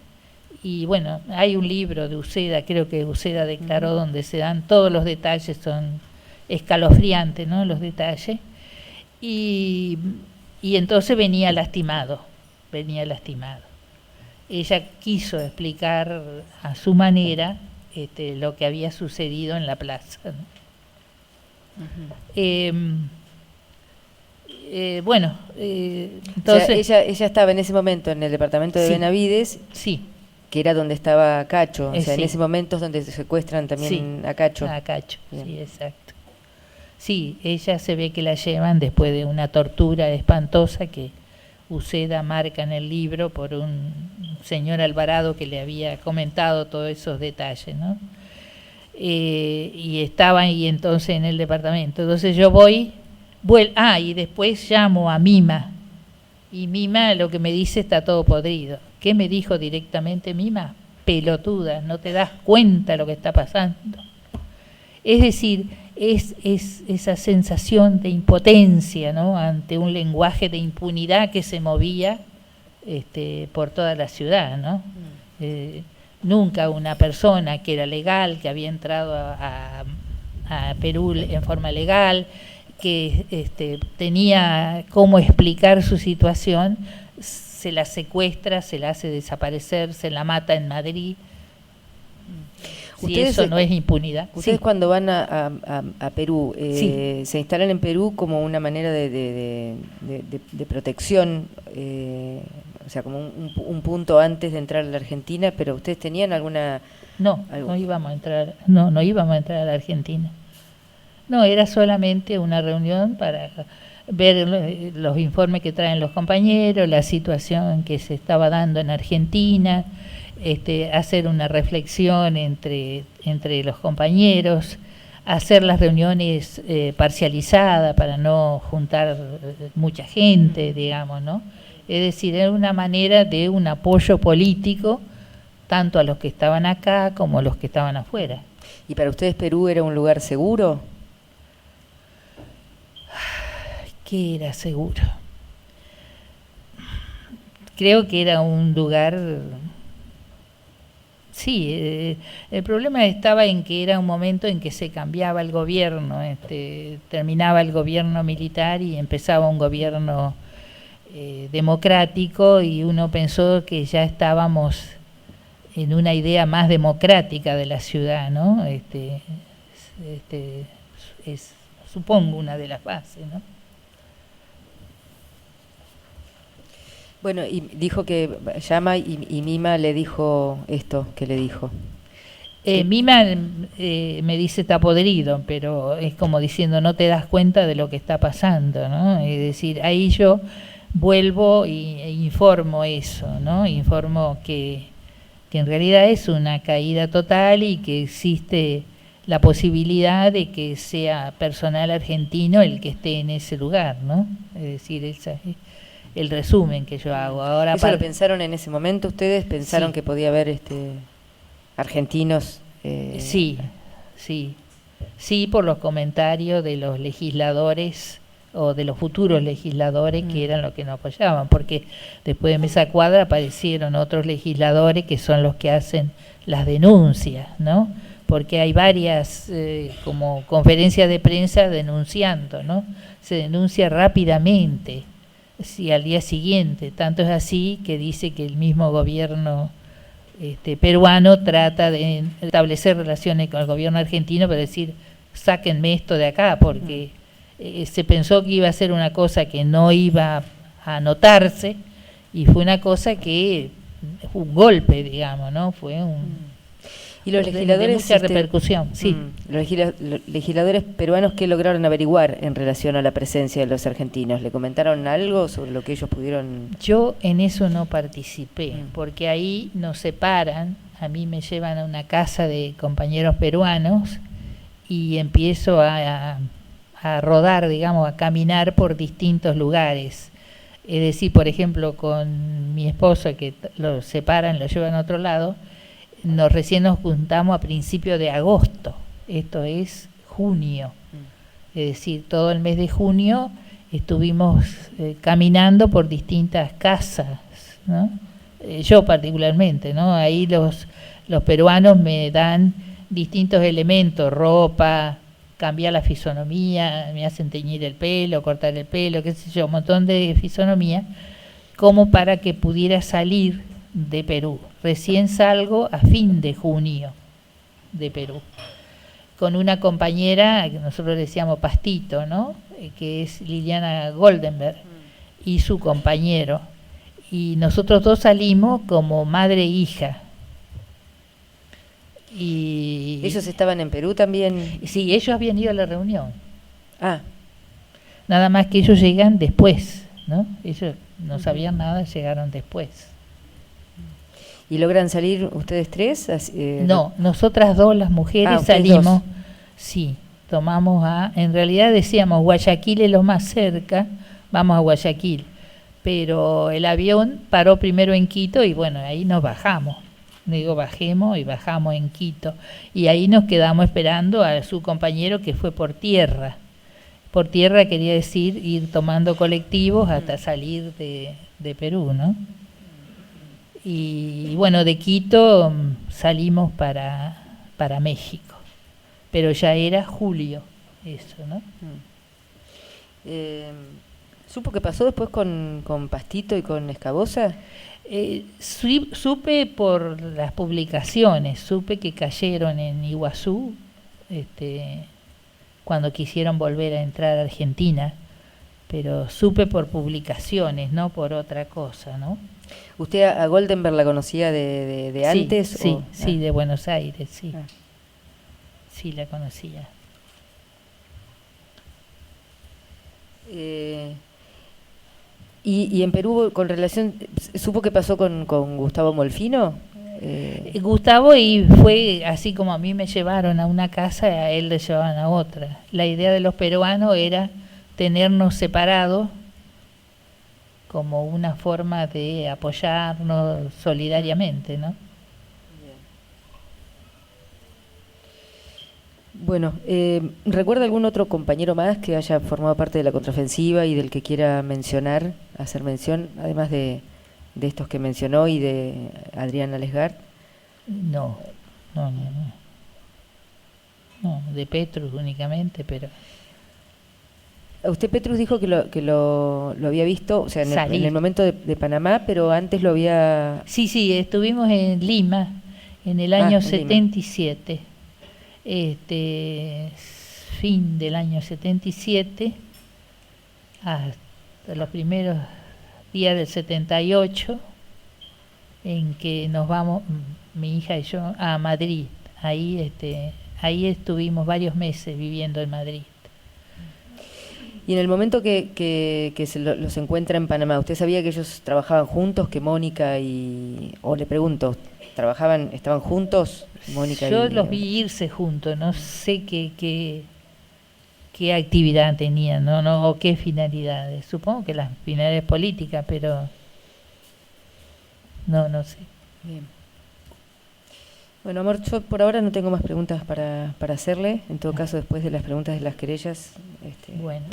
y bueno, hay un libro de Uceda, creo que Uceda declaró, donde se dan todos los detalles, son escalofriantes, ¿no? Los detalles. Y entonces venía lastimado. Ella quiso explicar a su manera lo que había sucedido en la plaza, ¿no? Entonces... O sea, ella estaba en ese momento en el departamento de Benavides, sí, que era donde estaba Cacho, o sea, sí. en ese momento es donde se secuestran también a Cacho. A Cacho, bien. Sí, exacto. Sí, ella se ve que la llevan después de una tortura espantosa que Uceda marca en el libro por un señor Alvarado que le había comentado todos esos detalles, ¿no? Y estaban ahí entonces en el departamento. Entonces yo voy, y después llamo a Mima. Y Mima lo que me dice está todo podrido. ¿Qué me dijo directamente Mima? Pelotuda, no te das cuenta lo que está pasando. Es decir, es esa sensación de impotencia, ¿no? Ante un lenguaje de impunidad que se movía por toda la ciudad, ¿no? Nunca una persona que era legal, que había entrado a Perú en forma legal, que tenía cómo explicar su situación, se la secuestra, se la hace desaparecer, se la mata en Madrid. Si eso no es impunidad. Ustedes Sí. cuando van a Perú, se instalan en Perú como una manera de protección, o sea, como un punto antes de entrar a la Argentina, pero ¿ustedes tenían alguna...? No íbamos a entrar a la Argentina. No, era solamente una reunión para ver los informes que traen los compañeros, la situación que se estaba dando en Argentina, hacer una reflexión entre los compañeros, hacer las reuniones parcializadas para no juntar mucha gente, digamos, ¿no? Es decir, era una manera de un apoyo político tanto a los que estaban acá como a los que estaban afuera. ¿Y para ustedes Perú era un lugar seguro? ¿Qué era seguro? Creo que era un lugar... Sí, el problema estaba en que era un momento en que se cambiaba el gobierno, terminaba el gobierno militar y empezaba un gobierno democrático, y uno pensó que ya estábamos en una idea más democrática de la ciudad, ¿no? Es, supongo, una de las bases, ¿no? Bueno, y dijo que llama y Mima le dijo esto que le dijo. Mima me dice está podrido, pero es como diciendo no te das cuenta de lo que está pasando, ¿no? Es decir, ahí yo vuelvo e informo eso, ¿no? Informo que en realidad es una caída total y que existe la posibilidad de que sea personal argentino el que esté en ese lugar, ¿no? Es decir, esa es el resumen que yo hago. Ahora ¿Eso lo pensaron en ese momento ustedes? ¿Pensaron Sí. que podía haber argentinos? Sí, por los comentarios de los legisladores o de los futuros legisladores que eran los que nos apoyaban, porque después de Mesa Cuadra aparecieron otros legisladores que son los que hacen las denuncias, ¿no? Porque hay varias como conferencias de prensa denunciando, ¿no? Se denuncia rápidamente, sí, al día siguiente, tanto es así que dice que el mismo gobierno peruano trata de establecer relaciones con el gobierno argentino para decir, sáquenme esto de acá, porque se pensó que iba a ser una cosa que no iba a notarse, y fue una cosa que fue un golpe, digamos, ¿no? Fue y los de legisladores mucha repercusión, sí. Los legisladores peruanos, ¿qué lograron averiguar en relación a la presencia de los argentinos? ¿Le comentaron algo sobre lo que ellos pudieron...? Yo en eso no participé, porque ahí nos separan, a mí me llevan a una casa de compañeros peruanos y empiezo a rodar, digamos, a caminar por distintos lugares. Es decir, por ejemplo, con mi esposo, que lo separan, lo llevan a otro lado, recién nos juntamos a principios de agosto, esto es junio. Es decir, todo el mes de junio estuvimos caminando por distintas casas, ¿no? Yo particularmente, ¿no? Ahí los peruanos me dan distintos elementos, ropa, cambiar la fisonomía, me hacen teñir el pelo, cortar el pelo, qué sé yo, un montón de fisonomía, como para que pudiera salir de Perú. Recién salgo a fin de junio de Perú, con una compañera que nosotros le decíamos Pastito, ¿no? Que es Liliana Goldenberg, y su compañero. Y nosotros dos salimos como madre e hija. Y ¿Ellos estaban en Perú también? sí, ellos habían ido a la reunión. Ah, Nada más que ellos llegan después, ¿no? Ellos no sabían nada, llegaron después. ¿y logran salir ustedes tres? No, nosotras dos, las mujeres, ustedes salimos, dos. sí, tomamos en realidad decíamos Guayaquil es lo más cerca, vamos a Guayaquil, pero el avión paró primero en Quito y bueno, ahí nos bajamos. Digo, bajemos y bajamos en Quito. Y ahí nos quedamos esperando a su compañero que fue por tierra. Por tierra quería decir ir tomando colectivos hasta salir de Perú, ¿no? Y bueno, de Quito salimos para México. Pero ya era julio, eso, ¿no? ¿Supo qué pasó después con Pastito y con Escabosa? Supe por las publicaciones, supe que cayeron en Iguazú cuando quisieron volver a entrar a Argentina, pero supe por publicaciones, no por otra cosa, ¿no? ¿Usted a Goldenberg la conocía de antes? Sí, o? sí, de Buenos Aires, sí. Ah. Sí, la conocía. Y en Perú, con relación, ¿supo qué pasó con Gustavo Molfino? Gustavo, y fue así como a mí me llevaron a una casa, a él le llevaban a otra. La idea de los peruanos era tenernos separados como una forma de apoyarnos solidariamente, ¿no? Bueno, ¿recuerda algún otro compañero más que haya formado parte de la contraofensiva y del que quiera mencionar, hacer mención, además de estos que mencionó y de Adrián Alesgar? No, de Petrus únicamente, pero... Usted, Petrus, dijo que lo había visto, o sea, en el momento de Panamá, pero antes lo había... Sí, estuvimos en Lima en el año 77. Fin del año 77 hasta los primeros días del 78, en que nos vamos, mi hija y yo, a Madrid. Ahí estuvimos varios meses viviendo en Madrid. Y en el momento que los encuentra en Panamá, ¿usted sabía que ellos trabajaban juntos, que Mónica o le pregunto, estaban juntos, Mónica? Yo los vi irse juntos, no sé qué actividad tenían, o qué finalidades. Supongo que las finalidades políticas, pero no sé. Bien. Bueno, amor, yo por ahora no tengo más preguntas para hacerle. En todo caso, después de las preguntas de las querellas... Bueno,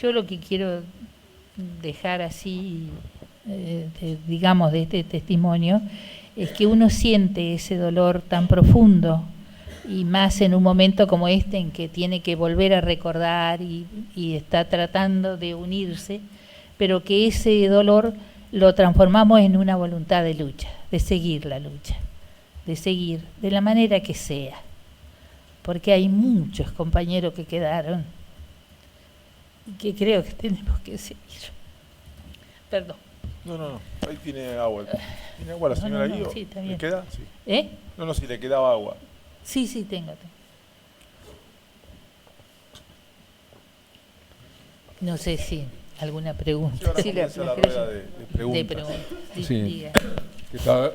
yo lo que quiero dejar así, digamos, de este testimonio, es que uno siente ese dolor tan profundo, y más en un momento como este en que tiene que volver a recordar y está tratando de unirse, pero que ese dolor lo transformamos en una voluntad de lucha, de seguir la lucha, de seguir de la manera que sea, porque hay muchos compañeros que quedaron y que creo que tenemos que seguir. Perdón. No, ahí tiene agua. ¿Tiene agua la señora ahí? Sí, está bien. ¿Le queda? Sí. No, si le quedaba agua. Sí, tengo. No sé si alguna pregunta. Sí, la rueda de preguntas. Sí. Diga. ¿Qué tal?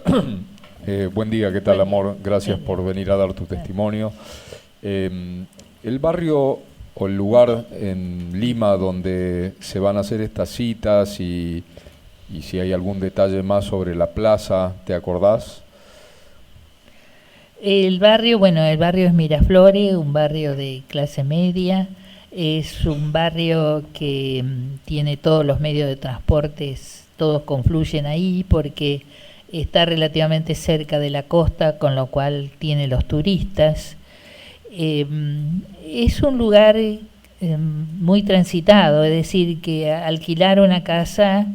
Buen día, ¿qué tal, amor? Gracias por venir a dar tu testimonio. El barrio o el lugar en Lima donde se van a hacer estas citas y si hay algún detalle más sobre la plaza, ¿te acordás? El barrio es Miraflores, un barrio de clase media. Es un barrio que tiene todos los medios de transportes, todos confluyen ahí porque está relativamente cerca de la costa, con lo cual tiene los turistas. Es un lugar muy transitado, es decir, que alquilar una casa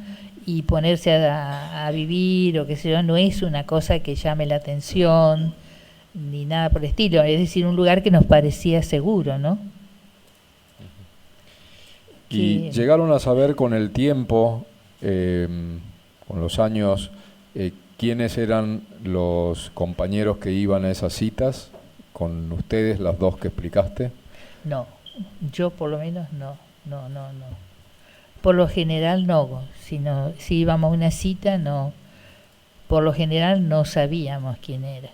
y ponerse a vivir o qué sé yo, no es una cosa que llame la atención ni nada por el estilo, es decir, un lugar que nos parecía seguro, ¿no? Y llegaron a saber con el tiempo, con los años, quiénes eran los compañeros que iban a esas citas con ustedes, las dos que explicaste. No, yo por lo menos no. Por lo general no, si íbamos a una cita, no. Por lo general no sabíamos quién era.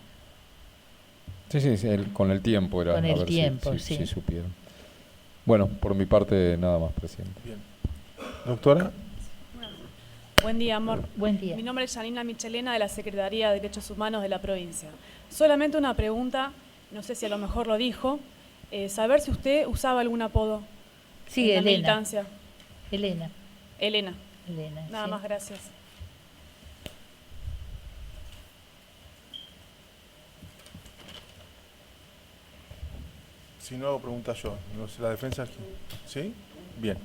Sí, con el tiempo era. Con el tiempo, sí. Sí supieron. Bueno, por mi parte nada más, presidente. Bien. Doctora. Buen día, amor. Buen día. Mi nombre es Janina Michelena, de la Secretaría de Derechos Humanos de la provincia. Solamente una pregunta, no sé si a lo mejor lo dijo, saber si usted usaba algún apodo. Sí, en la Elena. Militancia. Elena. Nada sí. más, gracias. Si no hago preguntas yo, no sé, la defensa aquí. ¿Sí? Bien.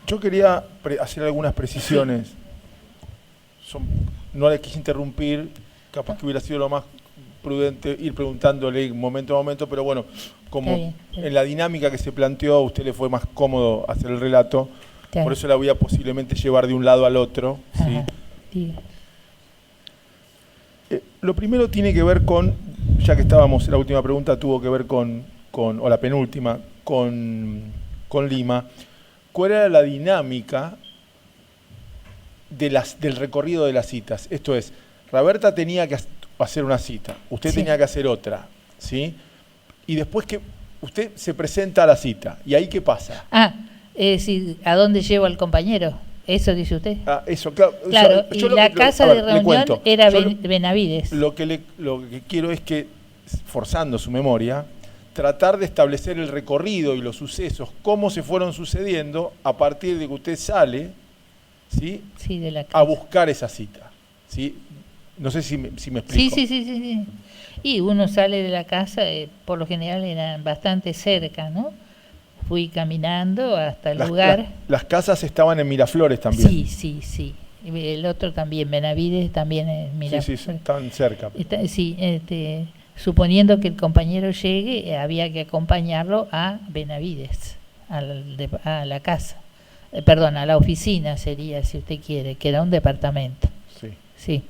Yo quería hacer algunas precisiones. No le quise interrumpir, capaz que hubiera sido lo más prudente ir preguntándole momento a momento, pero bueno, como en la dinámica que se planteó a usted le fue más cómodo hacer el relato, por eso la voy a posiblemente llevar de un lado al otro. ¿Sí? Lo primero tiene que ver con, ya que estábamos, la última pregunta tuvo que ver o la penúltima, con Lima. cuál era la dinámica del recorrido de las citas. Esto es, Roberta tenía que hacer una cita, usted Sí. tenía que hacer otra, ¿sí? Y después que usted se presenta a la cita, ¿y ahí qué pasa? Ah, es decir, ¿a dónde llevo al compañero? ¿Eso dice usted? Ah, eso, claro. Claro, o sea, y yo la casa de le reunión cuento. era Yo Benavides. lo que quiero es que, forzando su memoria, tratar de establecer el recorrido y los sucesos, cómo se fueron sucediendo a partir de que usted sale, ¿sí?, Sí, de la casa. a buscar esa cita, ¿sí? No sé si me explico. Sí. Y uno sale de la casa, por lo general eran bastante cerca, ¿no? Fui caminando hasta el lugar. Las casas estaban en Miraflores también. Sí. El otro también, Benavides, también es Miraflores. Sí, están cerca. Suponiendo que el compañero llegue, había que acompañarlo a Benavides, a la casa. Perdón, a la oficina sería, si usted quiere, que era un departamento. Sí.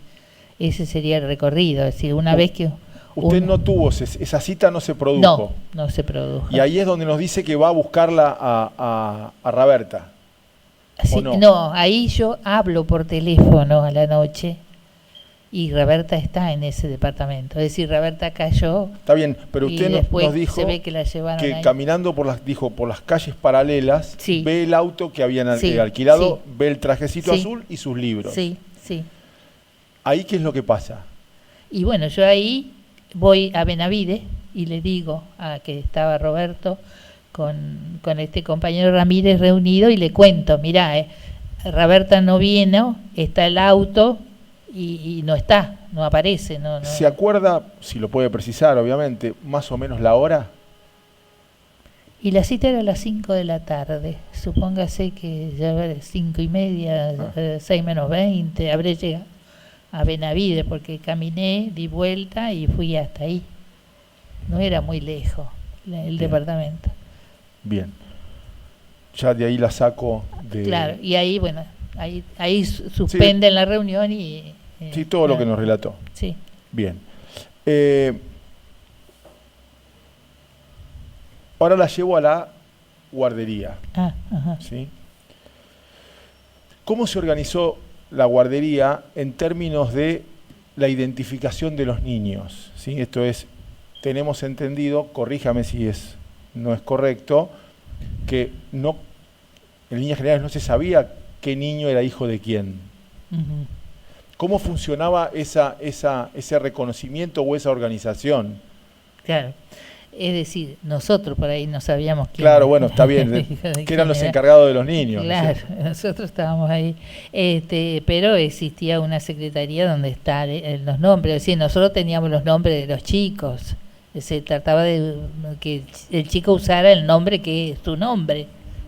Ese sería el recorrido. Es decir, una vez que... Usted no tuvo, esa cita no se produjo. No se produjo. Y ahí es donde nos dice que va a buscarla a Roberta. Sí, no, ahí yo hablo por teléfono a la noche y Roberta está en ese departamento. Es decir, Roberta cayó. Está bien, pero y usted después nos dijo se ve que la llevaron que ahí. caminando por las calles paralelas, Sí. ve el auto que habían Sí, alquilado, sí. ve el trajecito Sí. azul y sus libros. Sí. ¿Ahí qué es lo que pasa? Y bueno, yo ahí voy a Benavides y le digo a que estaba Roberto con este compañero Ramírez reunido y le cuento, mirá, Roberta no vino, está el auto y no está, no aparece. No. ¿Se acuerda, si lo puede precisar obviamente, más o menos la hora? Y la cita era a las 5 de la tarde, supóngase que ya era 5:30, 6 menos 20, habré llegado a Benavides porque caminé, di vuelta y fui hasta ahí. No era muy lejos el departamento. Bien. Ya de ahí la saco de... Claro, y ahí, bueno, ahí suspenden la reunión y... sí, todo lo que nos relató. Sí. Bien. Ahora la llevo a la guardería. Ajá. ¿Sí? ¿Cómo se organizó la guardería en términos de la identificación de los niños? ¿Sí? Esto es, tenemos entendido, corríjame si no es correcto, que no, en líneas generales no se sabía qué niño era hijo de quién. Uh-huh. ¿Cómo funcionaba ese reconocimiento o esa organización? Claro. Es decir, nosotros por ahí no sabíamos quién. Claro, bueno, está bien, que eran los encargados de los niños. Claro, ¿no? nosotros estábamos ahí. Pero existía una secretaría donde están los nombres. Es decir, nosotros teníamos los nombres de los chicos. Se trataba de que el chico usara el nombre que es su nombre,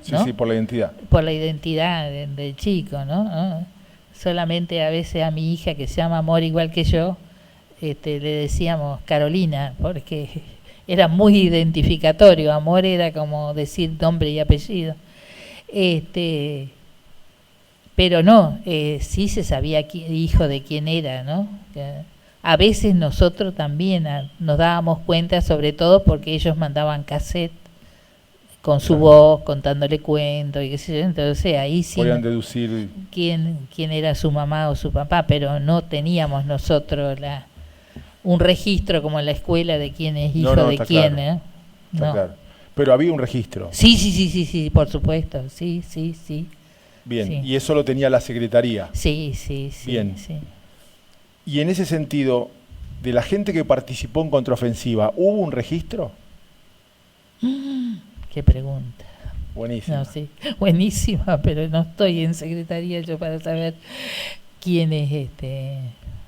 ¿no? Sí, por la identidad. Por la identidad del chico, ¿no? Solamente a veces a mi hija, que se llama Amor igual que yo, le decíamos Carolina, porque era muy identificatorio. Amor era como decir nombre y apellido. Pero no, sí se sabía hijo de quién era, ¿no? A veces nosotros también nos dábamos cuenta, sobre todo porque ellos mandaban cassette con su voz, contándole cuentos y qué sé yo. Entonces ahí sí podían deducir quién era su mamá o su papá, pero no teníamos nosotros un registro como en la escuela de quién es hijo de quién. Claro. Está claro. Pero había un registro. Sí, por supuesto, sí. Bien, sí. Y eso lo tenía la secretaría. Sí. Bien. Sí. Y en ese sentido, de la gente que participó en contraofensiva, ¿hubo un registro? Qué pregunta. Buenísima. No, sí, buenísima, pero no estoy en secretaría yo para saber quién es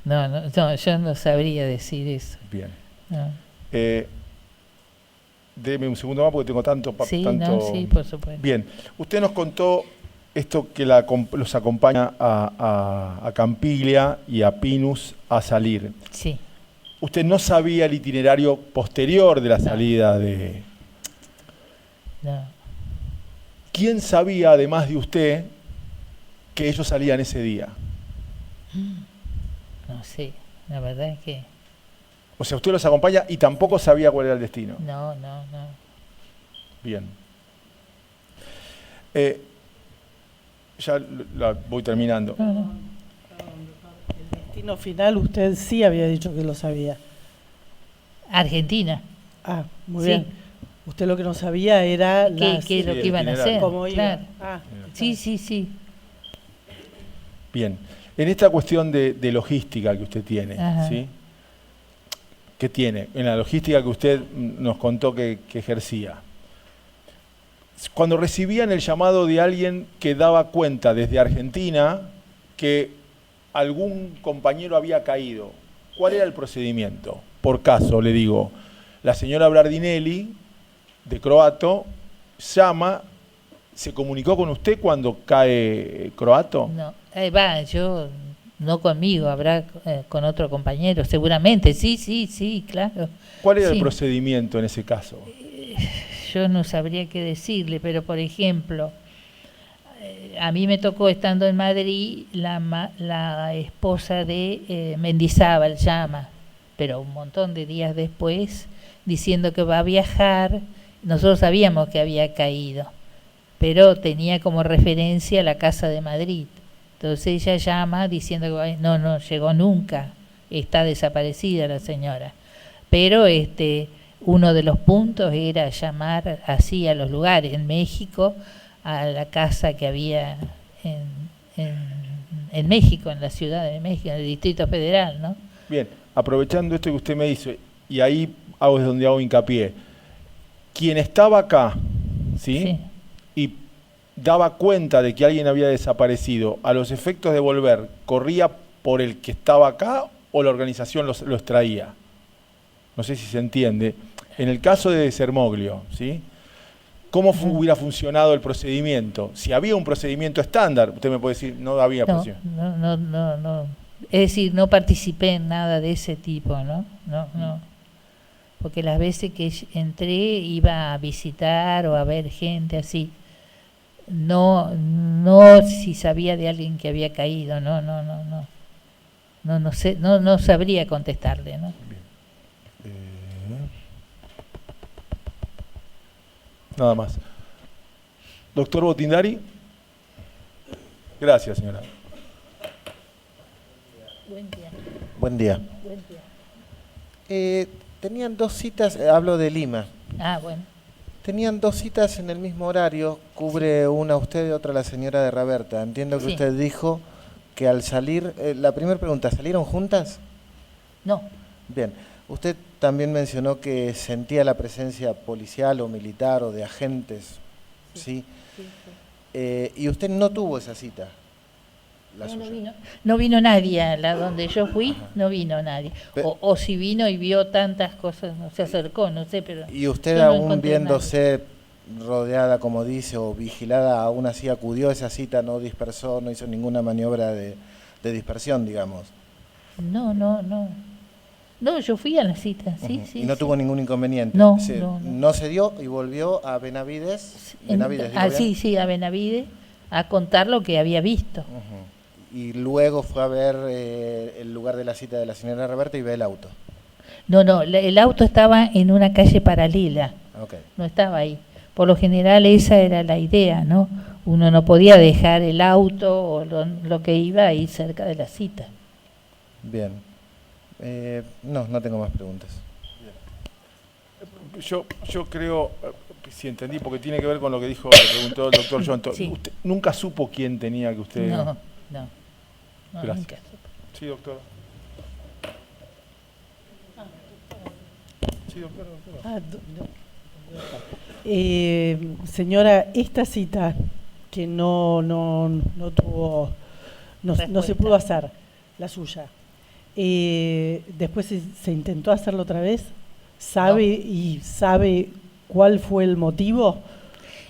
No, yo no sabría decir eso. Bien. No. Deme un segundo más porque tengo tanto... Sí, tanto... sí, por supuesto. Bien. Usted nos contó esto que los acompaña a Campiglia y a Pinus a salir. Sí. Usted no sabía el itinerario posterior de la salida de... No. ¿Quién sabía, además de usted, que ellos salían ese día? No sé, la verdad es que... O sea, usted los acompaña y tampoco sabía cuál era el destino. No. Bien. ya la voy terminando. El destino final, usted sí había dicho que lo sabía. Argentina. Ah, muy Sí. bien. Usted lo que no sabía era ¿Qué es lo que iban a hacer? cómo iba. Claro. Ah, Sí, sí, sí. Bien. En esta cuestión de logística que usted tiene, Ajá. ¿sí? ¿Qué tiene? En la logística que usted nos contó que ejercía. Cuando recibían el llamado de alguien que daba cuenta desde Argentina que algún compañero había caído, ¿cuál era el procedimiento? Por caso, le digo, la señora Blardinelli, de Croato, llama, ¿se comunicó con usted cuando cae Croato? No, yo, no conmigo, habrá con otro compañero, seguramente, sí, claro. ¿Cuál era Sí. el procedimiento en ese caso? Yo no sabría qué decirle, pero por ejemplo, a mí me tocó, estando en Madrid, la esposa de Mendizábal llama, pero un montón de días después, diciendo que va a viajar. Nosotros sabíamos que había caído, pero tenía como referencia la casa de Madrid. Entonces ella llama diciendo que no llegó nunca, está desaparecida la señora. Pero uno de los puntos era llamar así a los lugares, en México, a la casa que había en México, en la Ciudad de México, en el Distrito Federal, ¿no? Bien, aprovechando esto que usted me dice, y ahí es donde hago hincapié, quien estaba acá, ¿sí? Y daba cuenta de que alguien había desaparecido, a los efectos de volver, ¿corría por el que estaba acá o la organización los extraía? No sé si se entiende. En el caso de Sermoglio, ¿sí? ¿Cómo hubiera funcionado el procedimiento? Si había un procedimiento estándar, usted me puede decir, no había procedimiento. No. Es decir, no participé en nada de ese tipo, ¿no? No. Porque las veces que entré iba a visitar o a ver gente así. No si sabía de alguien que había caído, no sé, no sabría contestarle, ¿no? Nada más. Doctor Botindari. Gracias, señora. Buen día. Tenían dos citas, hablo de Lima. Ah, bueno. Tenían dos citas en el mismo horario, cubre una usted y otra la señora de Raberta. Entiendo que Sí. usted dijo que al salir, la primera pregunta, ¿salieron juntas? No. Bien, usted también mencionó que sentía la presencia policial o militar o de agentes, ¿sí? Y usted no tuvo esa cita. No vino nadie a la donde yo fui, no vino nadie. O si vino y vio tantas cosas, no se acercó, no sé, pero... Y usted yo no aún encontré viéndose rodeada, como dice, o vigilada, aún así acudió a esa cita, no dispersó, no hizo ninguna maniobra de dispersión, digamos. No, yo fui a la cita, sí. Y no tuvo ningún inconveniente. No. No se dio y volvió a Benavides. Benavides, ¿digo bien? Sí, a Benavides, a contar lo que había visto. Y luego fue a ver el lugar de la cita de la señora Roberta y ve el auto. No, el auto estaba en una calle paralela, no estaba ahí. Por lo general esa era la idea, ¿no? Uno no podía dejar el auto o lo que iba ahí cerca de la cita. Bien. No tengo más preguntas. Yo creo, si entendí, porque tiene que ver con lo que dijo, le preguntó el doctor John. Sí. ¿Usted nunca supo quién tenía que usted...? No, Gracias. nunca. Sí, doctor. Sí, doctor. Señora, esta cita que no tuvo, no se pudo hacer, la suya, después se intentó hacerlo otra vez, ¿sabe cuál fue el motivo?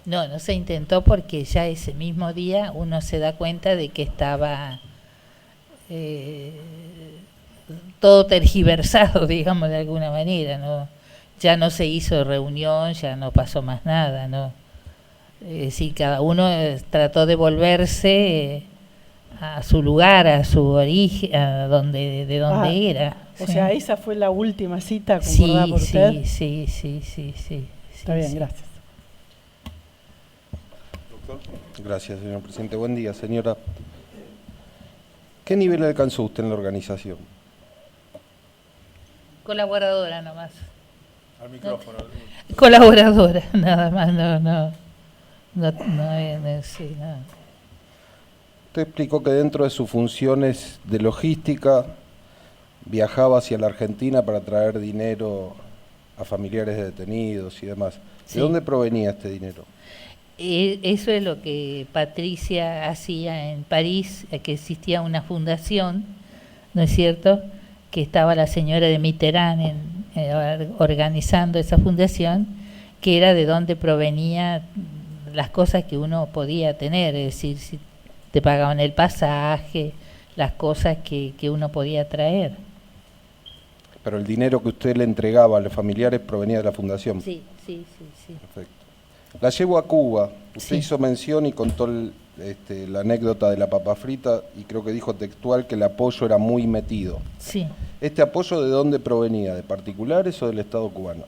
No se intentó porque ya ese mismo día uno se da cuenta de que estaba todo tergiversado, digamos, de alguna manera, ¿no? Ya no se hizo reunión, ya no pasó más nada, ¿no? Es decir, cada uno trató de volverse a su lugar, a su origen, de donde era. O sea, esa fue la última cita acordada por usted. Sí. Está bien, gracias. doctor. Gracias, señor presidente. Buen día, señora. ¿Qué nivel alcanzó usted en la organización? Colaboradora nomás. Al micrófono. Colaboradora, nada más, sí, no. Usted explicó que dentro de sus funciones de logística viajaba hacia la Argentina para traer dinero a familiares de detenidos y demás. Sí. ¿De dónde provenía este dinero? Eso es lo que Patricia hacía en París, que existía una fundación, ¿no es cierto?, que estaba la señora de Mitterrand organizando esa fundación, que era de dónde provenía las cosas que uno podía tener, es decir, si te pagaban el pasaje, las cosas que uno podía traer. Pero el dinero que usted le entregaba a los familiares provenía de la fundación. Sí. Perfecto. La llevo a Cuba. Usted Sí. hizo mención y contó la anécdota de la papa frita y creo que dijo textual que el apoyo era muy metido. Sí, ¿Este apoyo de dónde provenía? ¿De particulares o del Estado cubano?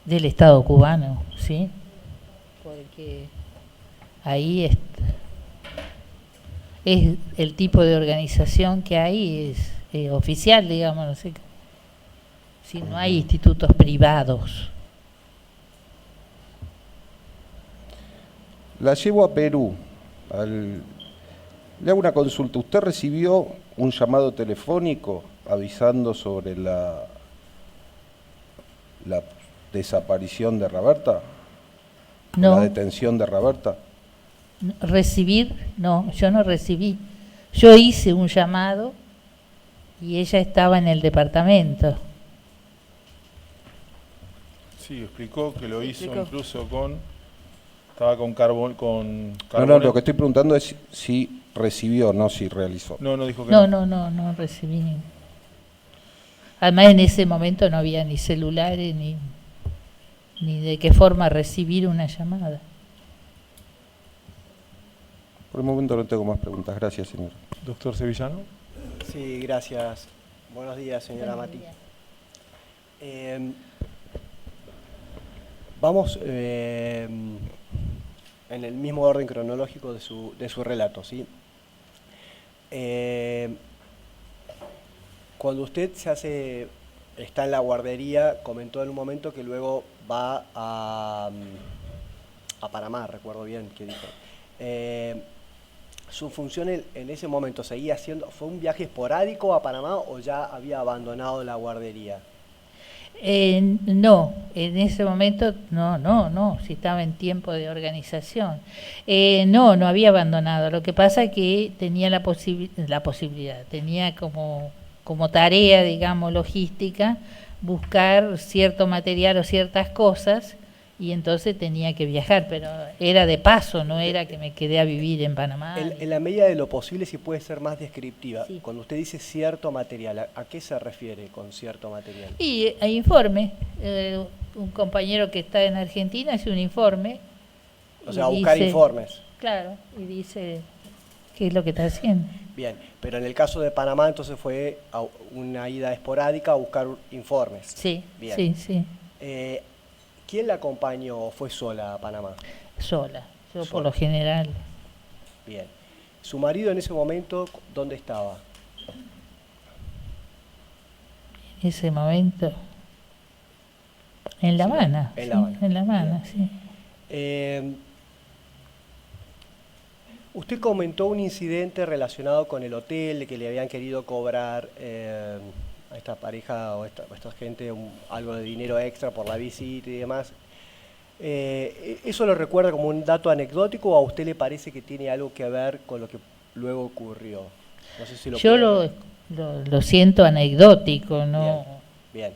del Estado cubano, sí, porque ahí es el tipo de organización que hay, es oficial, digamos, no sé, si no hay institutos privados. La llevo a Perú. Le hago una consulta. ¿Usted recibió un llamado telefónico avisando sobre la desaparición de Raberta? No, ¿La detención de Raberta? recibir, no, yo no recibí. Yo hice un llamado y ella estaba en el departamento. Sí, explicó que lo hizo explicó. incluso estaba con carbón, No, lo que estoy preguntando es si recibió, no si realizó. No, dijo que No recibí. Además en ese momento no había ni celulares ni de qué forma recibir una llamada. Por el momento no tengo más preguntas. Gracias, señor. Doctor Sevillano. Sí, gracias. Buenos días, señora Mati. Vamos en el mismo orden cronológico de su relato, ¿sí? Cuando usted está en la guardería, comentó en un momento que luego va a Panamá, recuerdo bien que dijo. ¿Su función en ese momento seguía siendo, fue un viaje esporádico a Panamá o ya había abandonado la guardería? No, en ese momento no, si estaba en tiempo de organización. No había abandonado. Lo que pasa es que tenía la posibilidad, tenía como tarea, digamos, logística, buscar cierto material o ciertas cosas, y entonces tenía que viajar, pero era de paso, no era que me quedé a vivir en Panamá. En la medida de lo posible, si puede ser más descriptiva, Sí. cuando usted dice cierto material, ¿a qué se refiere con cierto material? Y hay informe, un compañero que está en Argentina hace un informe. O y sea, a buscar dice- informes. Claro, y dice qué es lo que está haciendo. Bien, pero en el caso de Panamá entonces fue una ida esporádica a buscar informes. Sí, Bien. sí, ¿Quién la acompañó o fue sola a Panamá? sola. Yo por Sola. lo general. Bien. ¿Su marido en ese momento dónde estaba? En ese momento. En La Sí, Habana. en sí, La Habana. En La Habana, sí. Usted comentó un incidente relacionado con el hotel, de que le habían querido cobrar a esta pareja o a esta gente algo de dinero extra por la visita y demás. ¿Eso lo recuerda como un dato anecdótico o a usted le parece que tiene algo que ver con lo que luego ocurrió? No sé si Yo puede- lo siento anecdótico, ¿no? Bien.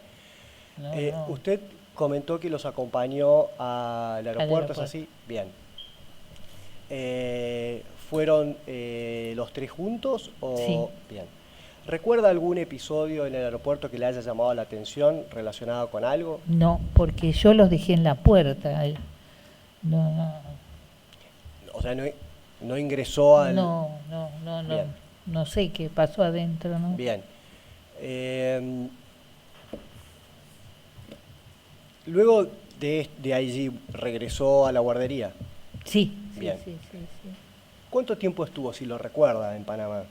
No. Usted comentó que los acompañó al aeropuerto, ¿es aeropuerto. así? Bien. ¿Fueron los tres juntos o...? Sí. Bien. ¿Recuerda algún episodio en el aeropuerto que le haya llamado la atención relacionado con algo? No, porque yo los dejé en la puerta. No. O sea, no ingresó al... No. Bien. No sé qué pasó adentro, ¿no? Bien. Luego de allí regresó a la guardería. Sí, Bien. sí. ¿Cuánto tiempo estuvo, si lo recuerda, en Panamá?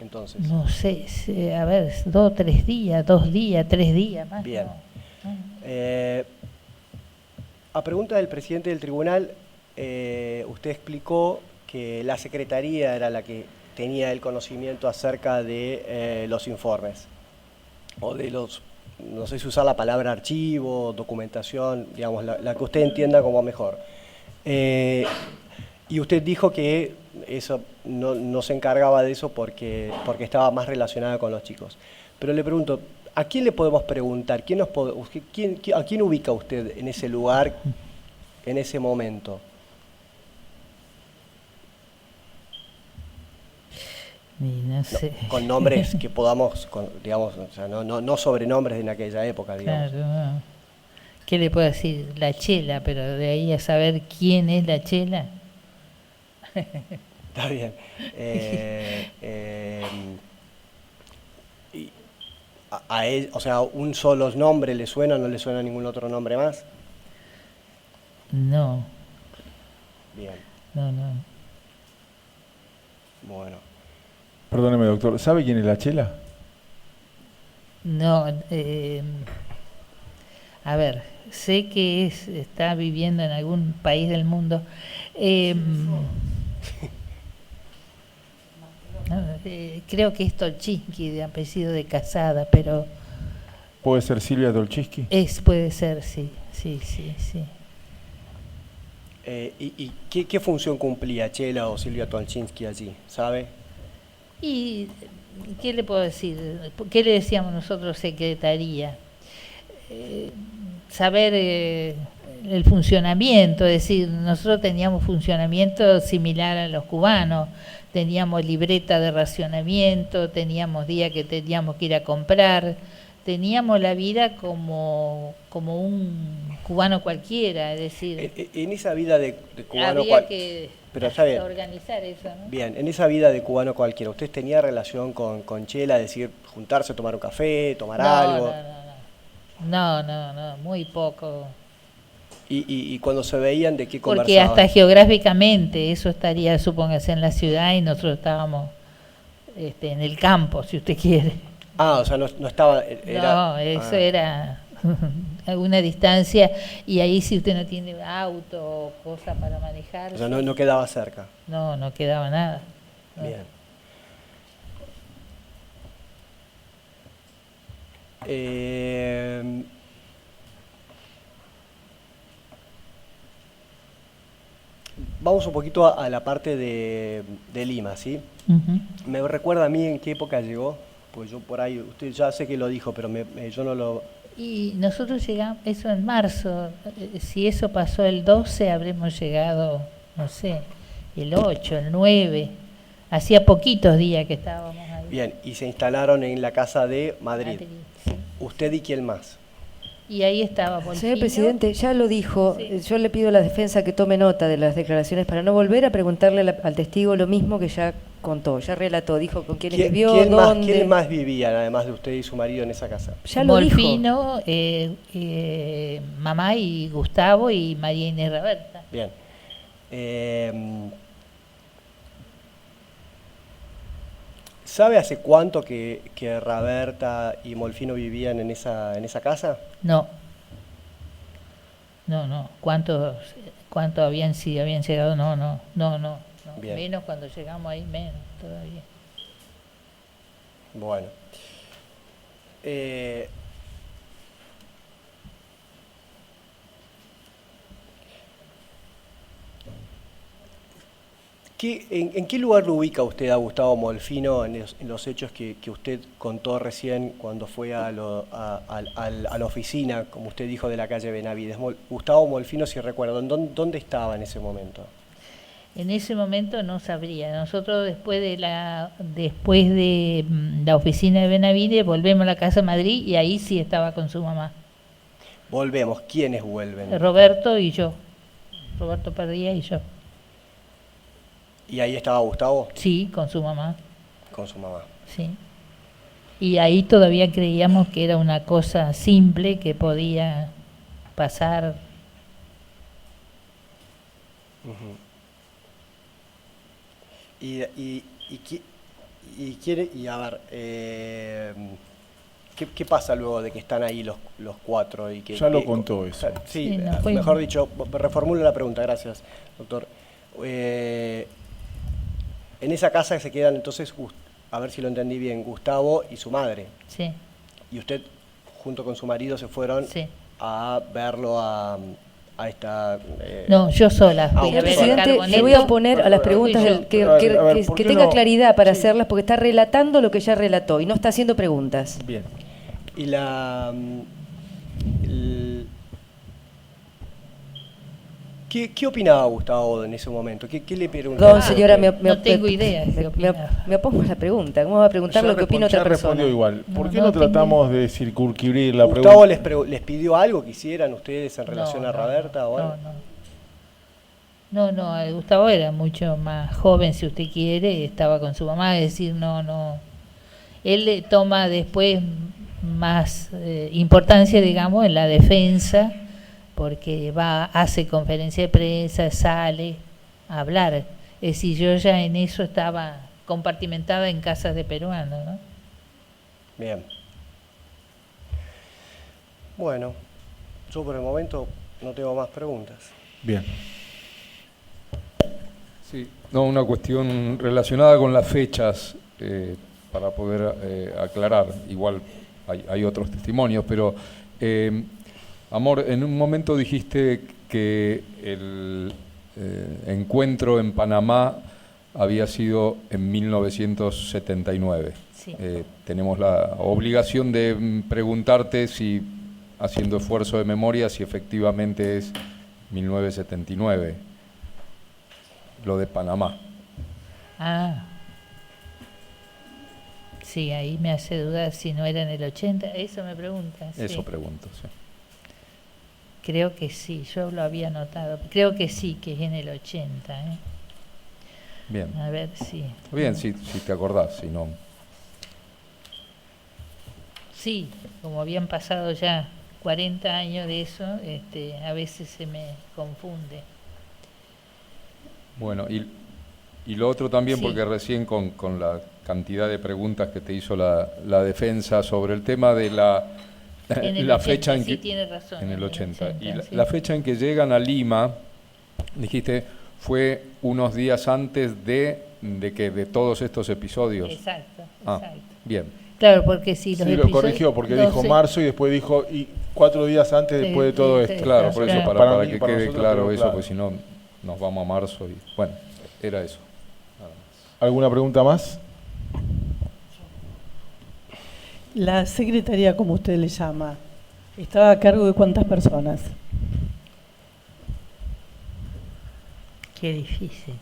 Entonces. No sé, a ver, 2, 3 días, 2 días, 3 días más. Bien. No. A pregunta del presidente del tribunal, usted explicó que la Secretaría era la que tenía el conocimiento acerca de los informes, o de los, no sé si usar la palabra archivo, documentación, digamos, la que usted entienda como mejor. Y usted dijo que eso no se encargaba de eso porque estaba más relacionada con los chicos. Pero le pregunto, ¿a quién le podemos preguntar? ¿A quién ubica usted en ese lugar, en ese momento? No sé. Con nombres que podamos, digamos, o sea, no sobrenombres en aquella época, digamos. Claro, no. ¿Qué le puedo decir? La Chela, pero de ahí a saber quién es la Chela. Está bien. A él, o sea, ¿un solo nombre le suena? ¿No le suena ningún otro nombre más? No. Bien. No. Bueno. Perdóneme, doctor, ¿sabe quién es la Chela? No, a ver, sé que está viviendo en algún país del mundo. Creo que es Tolchinsky, de apellido de Casada, pero... ¿Puede ser Silvia Tolchinsky? Puede ser, sí. ¿Y qué función cumplía Chela o Silvia Tolchinsky allí? ¿Sabe? ¿Y qué le puedo decir? ¿Qué le decíamos nosotros, secretaría? Saber el funcionamiento, es decir, nosotros teníamos funcionamiento similar a los cubanos, teníamos libreta de racionamiento, teníamos días que teníamos que ir a comprar, teníamos la vida como un cubano cualquiera, es decir... En esa vida de cubano había que pero está bien. Organizar eso, ¿no? Bien, en esa vida de cubano cualquiera, ¿usted tenía relación con Chela, es decir, juntarse a tomar un café, tomar algo? No, muy poco. ¿Y cuando se veían, de qué conversaban? Porque hasta geográficamente eso estaría, supóngase, en la ciudad y nosotros estábamos en el campo, si usted quiere. Ah, o sea, no estaba... Era a una distancia, y ahí si usted no tiene auto o cosa para manejar... O sea, no quedaba cerca. No quedaba nada. No. Bien. Vamos un poquito a la parte de Lima, ¿sí? ¿Me recuerda a mí en qué época llegó? Pues yo por ahí, usted ya sé que lo dijo, pero yo no lo... Y nosotros llegamos, eso en marzo, si eso pasó el 12, habremos llegado, no sé, el 8, el 9, hacía poquitos días que estábamos ahí. Bien, y se instalaron en la casa de Madrid. Sí. ¿Usted y quién más? Y ahí estaba Molfino. Señor presidente, ya lo dijo, Sí. Yo le pido a la defensa que tome nota de las declaraciones para no volver a preguntarle al testigo lo mismo que ya contó, ya relató, dijo con quiénes vivió, dónde... ¿Quién más vivían, además de usted y su marido, en esa casa? Ya lo dijo. Molfino, mamá y Gustavo y María Inés Raberta. Bien. ¿Sabe hace cuánto que Raberta y Molfino vivían en esa casa? No. ¿Cuánto habían, si habían llegado? No. Bien. Menos cuando llegamos ahí, menos todavía. Bueno. ¿En qué lugar lo ubica usted a Gustavo Molfino en los hechos que usted contó recién cuando fue a la oficina, como usted dijo, de la calle Benavides? Gustavo Molfino, si recuerdo, ¿dónde estaba en ese momento? En ese momento no sabría. Nosotros después de la oficina de Benavides volvemos a la casa de Madrid y ahí sí estaba con su mamá. Volvemos. ¿Quiénes vuelven? Roberto y yo. Roberto Perdía y yo. ¿Y ahí estaba Gustavo? Sí, con su mamá. Con su mamá. Sí. Y ahí todavía creíamos que era una cosa simple que podía pasar. A ver, ¿qué pasa luego de que están ahí los cuatro? Y que, ya lo contó eso. Sí, mejor dicho, reformulo la pregunta, gracias, doctor. En esa casa se quedan entonces, a ver si lo entendí bien, Gustavo y su madre. Sí. Y usted, junto con su marido, se fueron a verlo a esta... no, yo sola. Señor presidente, le voy a oponer a las preguntas que tenga claridad para hacerlas, porque está relatando lo que ya relató y no está haciendo preguntas. Bien. Y ¿Qué opinaba Gustavo en ese momento? ¿Qué le preguntaba? No, señora, no tengo idea. Me opongo a la pregunta. ¿Cómo va a preguntar lo que opina otra persona? Respondió igual. ¿Por qué no tratamos de circunscribir la pregunta? ¿Gustavo les pidió algo que hicieran ustedes en relación a Roberta? O algo? No, Gustavo era mucho más joven, si usted quiere, estaba con su mamá, es decir, no. Él toma después más importancia, digamos, en la defensa, porque hace conferencia de prensa, sale a hablar. Es decir, yo ya en eso estaba compartimentada en casas de peruanos, ¿no? Bien. Bueno, yo por el momento no tengo más preguntas. Bien. Sí, no, una cuestión relacionada con las fechas, para poder aclarar. Igual hay otros testimonios, pero... Amor, en un momento dijiste que el encuentro en Panamá había sido en 1979. Sí. Tenemos la obligación de preguntarte, si, haciendo esfuerzo de memoria, si efectivamente es 1979, lo de Panamá. Sí, ahí me hace dudar si no era en el 80, eso me pregunta. Eso pregunto, sí. Creo que sí, yo lo había notado. Creo que sí, que es en el 80. Bien. A ver si... Bien, si te acordás, si no... Sí, como habían pasado ya 40 años de eso, a veces se me confunde. Bueno, y lo otro también, porque recién con la cantidad de preguntas que te hizo la defensa sobre el tema de la fecha en que tiene razón, en el 80 y la fecha en que llegan a Lima, dijiste, fue unos días antes de todos estos episodios. Exacto. Bien. Claro, porque si los lo corrigió, porque dijo marzo y después dijo 4 días antes después de todo esto. Claro, por eso, para que quede claro eso, porque si no nos vamos a marzo y bueno, era eso. Nada más. ¿Alguna pregunta más? La secretaría, como usted le llama, ¿estaba a cargo de cuántas personas? Qué difícil.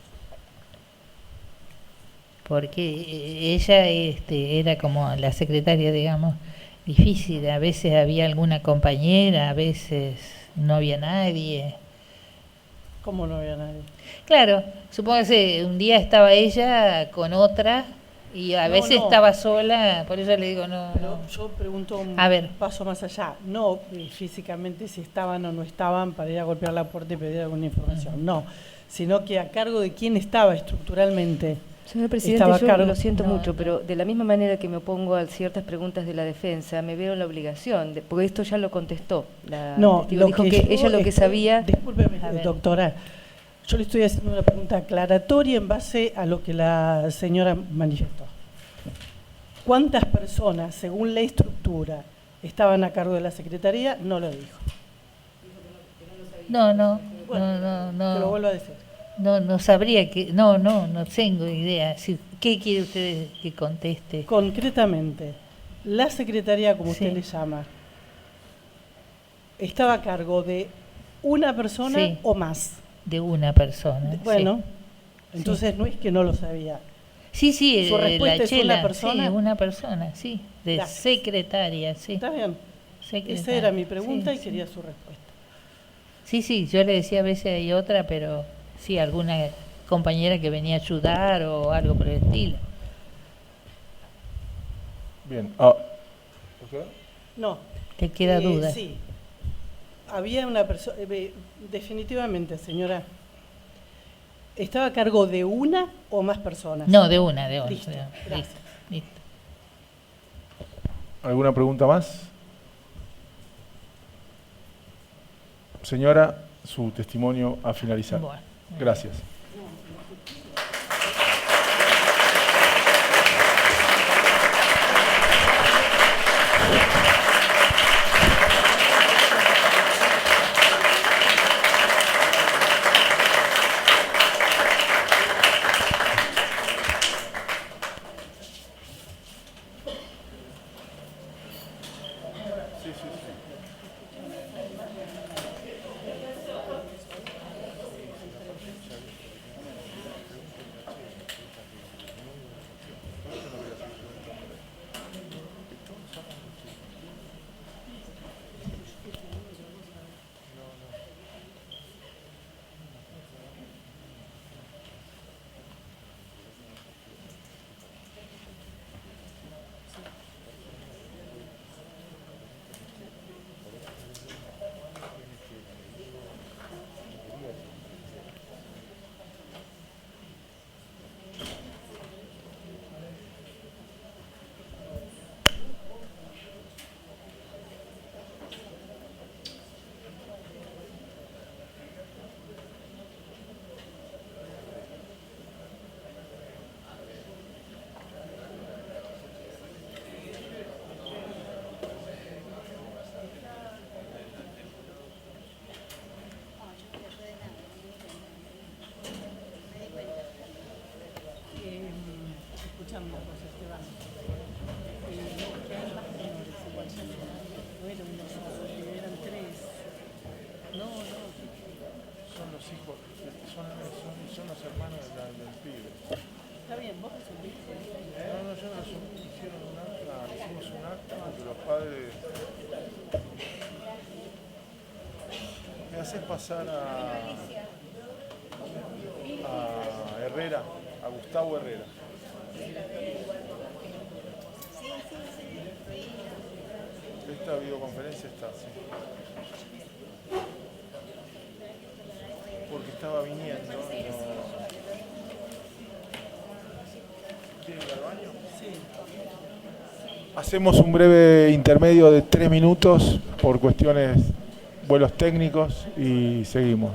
Porque ella era como la secretaria, digamos, difícil. A veces había alguna compañera, a veces no había nadie. ¿Cómo no había nadie? Claro, supongo que un día estaba ella con otra y a veces estaba sola, por eso le digo Pero yo pregunto un paso más allá, no físicamente si estaban o no estaban para ir a golpear la puerta y pedir alguna información, no, sino que a cargo de quién estaba estructuralmente. Señor presidente, yo lo siento mucho, pero de la misma manera que me opongo a ciertas preguntas de la defensa, me veo en la obligación, porque esto ya lo contestó. Dijo que ella lo que sabía... Discúlpeme, doctora, yo le estoy haciendo una pregunta aclaratoria en base a lo que la señora manifestó. ¿Cuántas personas, según la estructura, estaban a cargo de la Secretaría? No lo dijo. No. Te lo vuelvo a decir. No sabría que... No tengo idea. ¿Qué quiere usted que conteste? Concretamente, la Secretaría, como usted le llama, ¿estaba a cargo de una persona o más? De una persona. Bueno, entonces no es que no lo sabía. Sí, ¿Su respuesta la es Chela, una persona? Sí, una persona, sí. De Gracias. Secretaria, sí. Está bien. Secretaria. Esa era mi pregunta y quería su respuesta. Sí, yo le decía a veces hay otra, pero sí, alguna compañera que venía a ayudar o algo por el estilo. Bien. No. ¿Te queda duda? Sí. Había una persona, definitivamente, señora, ¿estaba a cargo de una o más personas? No, de una, de una. Listo, de una. gracias. Listo. ¿Alguna pregunta más? Señora, su testimonio a finalizar. Bueno. Gracias. Escuchame una cosa, Esteban. Que hay más menores igual. No era uno solo, eran tres. No. Son los hijos, son los hermanos del pibe. Está bien, vos resolviste. No, yo no resumí, hicieron un acta, hicimos un acta porque los padres... Me haces pasar a Herrera, a Gustavo Herrera. Esta videoconferencia está, sí. Porque estaba viniendo. ¿Quiere ir al baño? Sí. Hacemos un breve intermedio de 3 minutos por cuestiones, vuelos técnicos y seguimos.